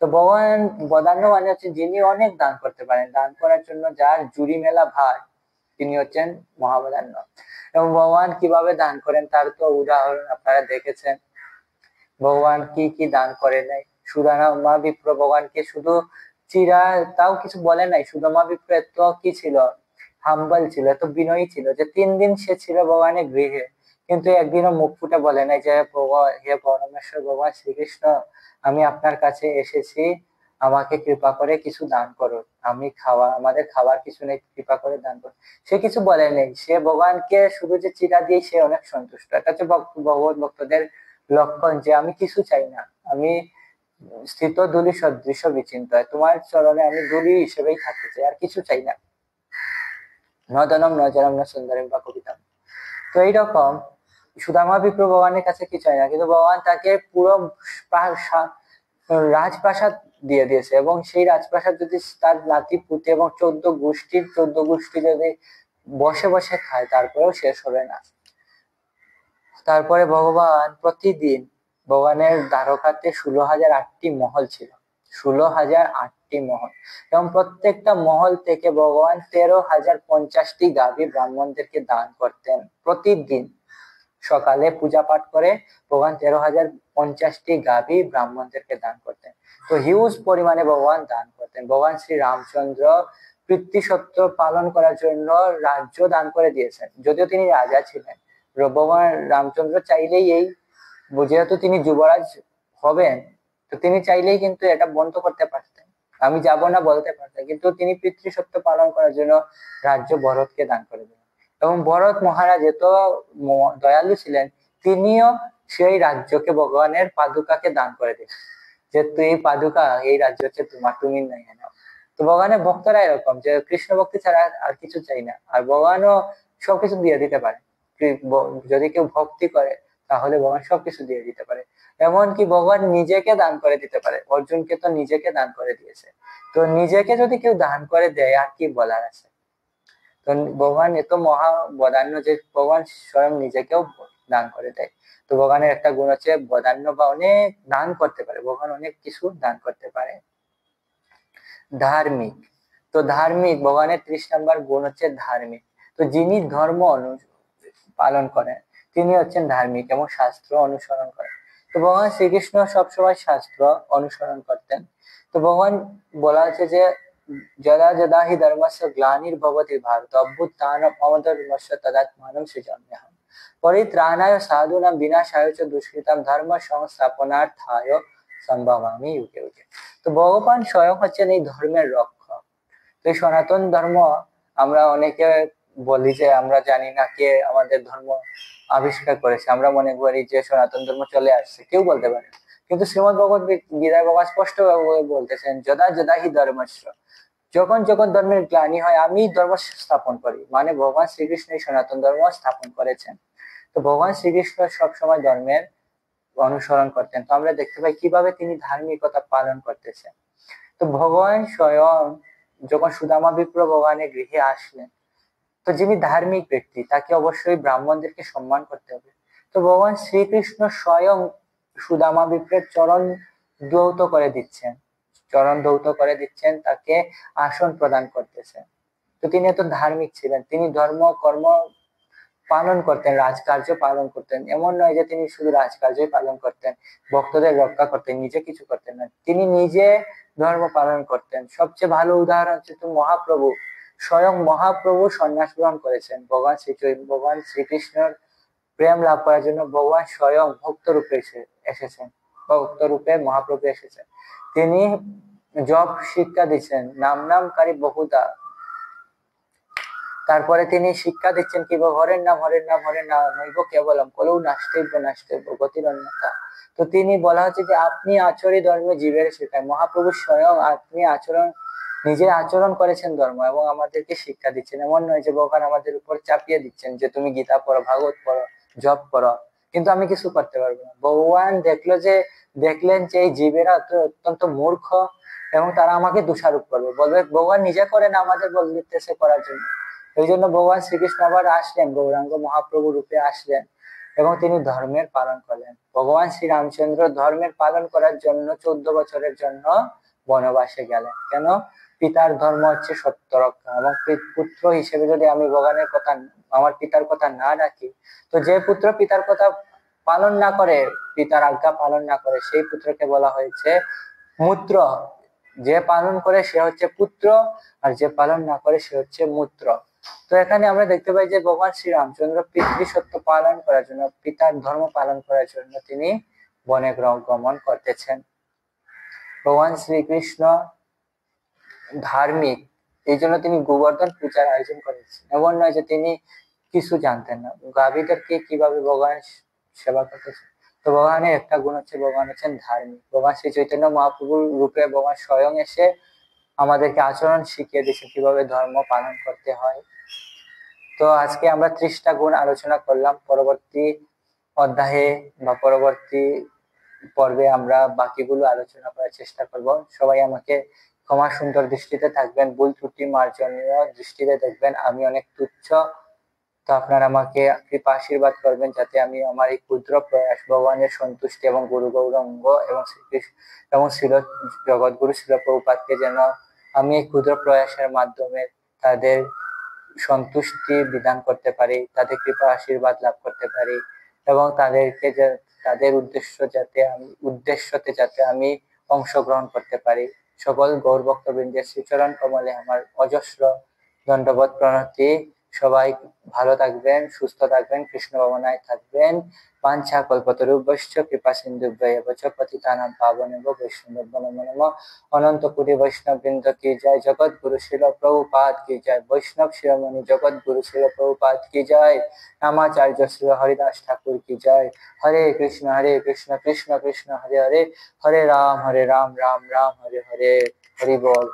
তো ভগবান বদান্য মানে হচ্ছে যিনি অনেক দান করতে পারেন, দান করার জন্য যার জুড়ি মেলা ভার, তিনি হচ্ছেন মহাবদান্য। এবং ভগবান কিভাবে দান করেন তার তো উদাহরণ আপনারা দেখেছেন। ভগবান কি কি দান করে নাই। সুদামা বিপ্র ভগবানকে শুধু চিরা তাও কিছু বলে নাই। সুদামা বিপ্র এত কি ছিল, হাম্বল ছিল, এত বিনয়ী ছিল যে 3 দিন সে ছিল ভগবানের গৃহে, কিন্তু একদিনও মুখ ফুটে বলে নাই যে হে পরমেশ্বর ভগবান শ্রীকৃষ্ণ, আমি আপনার কাছে এসেছি, আমাকে কৃপা করে কিছু দান করুন, আমি আমাদের খাবার কিছু নেই, কৃপা করে দান করুন। সে কিছু বলে নেই, সে ভগবানকে শুধু যে চিরা দিয়ে সে অনেক সন্তুষ্ট। এটা হচ্ছে ভগবত ভক্তদের লক্ষণ, যে আমি কিছু চাই না, আমি স্থিত ধূলি সদৃশ বিচিন্ত, তোমার চরণে আমি ধূলি হিসেবেই থাকতে চাই, আর কিছু চাই না। নদনম নজরম ন সুন্দরম বা কবিতা। তো এইরকম সুদামা বিপ্র ভগবানের কাছে কি চায় না, কিন্তু ভগবান তাকে পুরো রাজপ্রাসাদ দিয়ে দিয়েছে, এবং সেই রাজপ্রাসাদ যদি তার নাতি পুতি এবং 14 গোষ্ঠী যদি বসে বসে খায় তারপরেও শেষ হবে না। তারপরে ভগবান প্রতিদিন, ভগবানের দ্বারকাতে 16,008টি মহল ছিল, 16,008টি মহল, এবং প্রত্যেকটা মহল থেকে ভগবান 13,050টি গাভী ব্রাহ্মণদেরকে দান করতেন প্রতিদিন। সকালে পূজা পাঠ করে ভগবান 13,050টি গাভী ব্রাহ্মণদেরকে দান করতেন। তো হিউজ পরিমাণে ভগবান দান করতেন। ভগবান শ্রী রামচন্দ্র পিতৃসত্য পালন করার জন্য রাজ্য দান করে দিয়েছেন, যদিও তিনি রাজা ছিলেন। ভগবান রামচন্দ্র চাইলেই যেহেতু তিনি যুবরাজ হবেন, তো তিনি চাইলেই কিন্তু এটা বন্ধ করতে পারতেন, আমি যাব না বলতে পারতেন, কিন্তু তিনি পিতৃসত্য পালন করার জন্য রাজ্য ভরতকে দান করে দিলেন। এবং ভরত মহারাজ এত দয়ালু ছিলেন, তিনিও সেই রাজ্যকে ভগবানের পাদুকাকে দান করে দিলেন, যে তুই এই পাদুকা, এই রাজ্য হচ্ছে তোমার, তুমি নিয়ে নাও। তো ভগবানের ভক্তরা এরকম, যে কৃষ্ণ ভক্তি ছাড়া আর কিছু চাই না, আর ভগবানও সবকিছু দিয়ে দিতে পারে। যদি কেউ ভক্তি করে তাহলে ভগবান সবকিছু দিয়ে দিতে পারে। এমনকি ভগবান নিজেকে দান করে দিতে পারে, অর্জুনকে তো নিজেকে দান করে দিয়েছে। তো নিজেকে যদি কেউ দান করে দেয় আর কি বলার আছে। তো ভগবান এত মহা বদান্য যে ভগবান স্বয়ং নিজেকেও দান করে দেয়। তো ভগবানের একটা গুণ হচ্ছে বদান্য, বা অনেক দান করতে পারে, ভগবান অনেক কিছু দান করতে পারে। ধার্মিক, তো ধার্মিক ভগবানের 30 নম্বর গুণ হচ্ছে ধার্মিক। তো যিনি ধর্ম পালন করেন তিনি হচ্ছেন ধার্মিক এবং শাস্ত্র অনুসরণ করেন। তো ভগবান শ্রীকৃষ্ণ সবসময় শাস্ত্র অনুসরণ করতেন। তো ভগবান বলা আছে যে যদা যদা হি ধর্মস্য গ্লানির্ভবতি ভারত অভ্যুত্থানম অধর্মস্য তদাত্মানম সৃজাম্যহম পরিত্রাণায় সাধুনাং বিনাশায় চ দুষ্কৃতাম ধর্ম সংস্থাপনার্থায় সম্ভবামি যুগে যুগে। তো ভগবান স্বয়ং হচ্ছেন এই ধর্মের রক্ষক। তো এই সনাতন ধর্ম, আমরা অনেকে বলি যে আমরা জানি না কে আমাদের ধর্ম আবিষ্কার করেছে, আমরা মনে করি যে সনাতন ধর্ম চলে আসছে, কেউ বলতে পারে। কিন্তু শ্রীমদ ভগবত গীতায় ভগবান স্পষ্ট বলতেছেন যদা যদা হি ধর্মস্য, যখন যখন ধর্মের গ্লানি হয় আমি ধর্ম স্থাপন করি, মানে ভগবান শ্রীকৃষ্ণ সনাতন ধর্ম স্থাপন করেছেন। তো ভগবান শ্রীকৃষ্ণ সবসময় ধর্মের অনুসরণ করতেন। তো আমরা দেখতে পাই কিভাবে তিনি ধার্মিকতা পালন করতেছেন। তো ভগবান স্বয়ং যখন সুদামা বিপ্র ভগবানের গৃহে আসলেন, তো যিনি ধার্মিক ব্যক্তি তাকে অবশ্যই ব্রাহ্মণদেরকে সম্মান করতে হবে। তো ভগবান শ্রীকৃষ্ণ স্বয়ং সুদামা বিপ্রের চরণ ধৌত করে দিচ্ছেন, তাকে আসন প্রদান করতেছেন। তো তিনি এত ধার্মিক ছিলেন, তিনি ধর্ম কর্ম পালন করতেন, রাজকার্য পালন করতেন। এমন নয় যে তিনি শুধু রাজকার্যই পালন করতেন, ভক্তদের রক্ষা করতেন, নিজে কিছু করতেন না, তিনি নিজে ধর্ম পালন করতেন। সবচেয়ে ভালো উদাহরণ হচ্ছে তো মহাপ্রভু, স্বয়ং মহাপ্রভু সন্ন্যাস গ্রহণ করেছেন। ভগবান শ্রীকৃষ্ণের প্রেম লাভ করার জন্য ভগবান স্বয়ং ভক্ত রূপে এসেছেন, ভক্ত রূপে মহাপ্রভু এসেছেন। তিনি জপ শিক্ষা দিচ্ছেন, নাম নামকারী বহুদা। তারপরে তিনি শিক্ষা দিচ্ছেন কি হরের নাম হরের নাম হরের নাম নৈব কেবলম কলৌ নাস্তেব্য নাস্তেব্য গতির অন্যথা। তো তিনি বলা হচ্ছে যে আপনি আচরি ধর্মে জীবের শেখায়, মহাপ্রভু স্বয়ং আপনি নিজে আচরণ করেছেন ধর্ম এবং আমাদেরকে শিক্ষা দিচ্ছেন। এমন নয় যে ভগবান আমাদের উপর চাপিয়ে দিচ্ছেন যে তুমি গীতা পড়ো, ভাগবত পড়ো, জপ করো, কিন্তু আমি কিছু করতে পারবো না। ভগবান দেখলেন যে এই জীবেরা অত্যন্ত মূর্খ এবং তারা আমাকে দোষারোপ করবে, বলবে ভগবান নিজে করেন, আমাদের বলতেছে করার জন্য। এই জন্য ভগবান শ্রীকৃষ্ণ আবার আসলেন, গৌরাঙ্গ মহাপ্রভু রূপে আসলেন এবং তিনি ধর্মের পালন করলেন। ভগবান শ্রী রামচন্দ্র ধর্মের পালন করার জন্য 14 বছরের জন্য বনবাসে গেলেন। কেন? পিতার ধর্ম হচ্ছে সত্য রক্ষা, এবং পুত্র হিসেবে যদি আমি ভগবানের কথা, আমার পিতার কথা না রাখি, তো যে পুত্র পিতার কথা পালন না করে, পিতার আজ্ঞা পালন না করে, সেই পুত্রকে বলা হয়েছে মূত্র। যে পালন করে সে হচ্ছে পুত্র, আর যে পালন না করে সে হচ্ছে মূত্র। তো এখানে আমরা দেখতে পাই যে ভগবান শ্রী রামচন্দ্র পিতৃসত্য পালন করার জন্য, পিতার ধর্ম পালন করার জন্য তিনি বনে গমন করতেছেন। ভগবান শ্রীকৃষ্ণ ধার্মিক, এই জন্য তিনি গোবর্ধন পূজার আয়োজন করেছেন। এমন নয় যে তিনি কিছু জানতেন না, গাভীদেরকে কিভাবে ভগবান সেবা করতেছেন। তো ভগবানের একটা গুণ হচ্ছে, ভগবান হচ্ছেন ধার্মিক। ভগবান শ্রী চৈতন্য মহাপ্রভুর রূপে ভগবান স্বয়ং এসে আমাদেরকে আচরণ শিখিয়ে দিয়েছে কিভাবে ধর্ম পালন করতে হয়। তো আজকে আমরা 30টা গুণ আলোচনা করলাম। পরবর্তী অধ্যায়ে বা পরবর্তী পর্বে আমরা বাকিগুলো আলোচনা করার চেষ্টা করব। সবাই আমাকে ক্ষমা সুন্দর দৃষ্টিতে থাকবেন, ভুল ত্রুটি মার্জনীয় দৃষ্টিতে দেখবেন। আমি অনেক তুচ্ছ, তো আপনারা আমাকে কৃপা আশীর্বাদ করবেন যাতে আমি আমার এই ক্ষুদ্র প্রয়াস ভগবানের সন্তুষ্টি এবং গুরু গৌরাঙ্গ এবং শ্রীকৃষ্ণ এবং শিল জগৎগুরু শিল প্রভুপাদকে যেন আমি এই ক্ষুদ্র প্রয়াসের মাধ্যমে তাদের সন্তুষ্টি বিধান করতে পারি, তাদের কৃপা আশীর্বাদ লাভ করতে পারি, এবং তাদেরকে তাদের উদ্দেশ্যতে যাতে আমি অংশগ্রহণ করতে পারি। সকল গৌর ভক্তবৃন্দের শ্রীচরণ কমলে আমার অজস্র দণ্ডবত প্রণতি। সবাই ভালো থাকবেন, সুস্থ থাকবেন, কৃষ্ণ ভাবনায় থাকবেন। বাঞ্ছা কল্পতরুভ্যশ্চ কৃপা সিন্ধুভ্যেব চ পতিতানাং পাবনেভ্যো বৈষ্ণবেভ্যো নমো নমঃ। অনন্ত কোটি বৈষ্ণব বৃন্দ কি জয়, জগৎ গুরু শিল প্রভুপাদ কি জয়, বৈষ্ণব শিরোমণি জগৎ গুরু শিল প্রভুপাদ কি জয়, নামাচার্য শ্রী হরিদাস ঠাকুর কি জয়। হরে কৃষ্ণ কৃষ্ণ কৃষ্ণ হরে হরে, হরে রাম রাম রাম হরে হরে। হরি বল।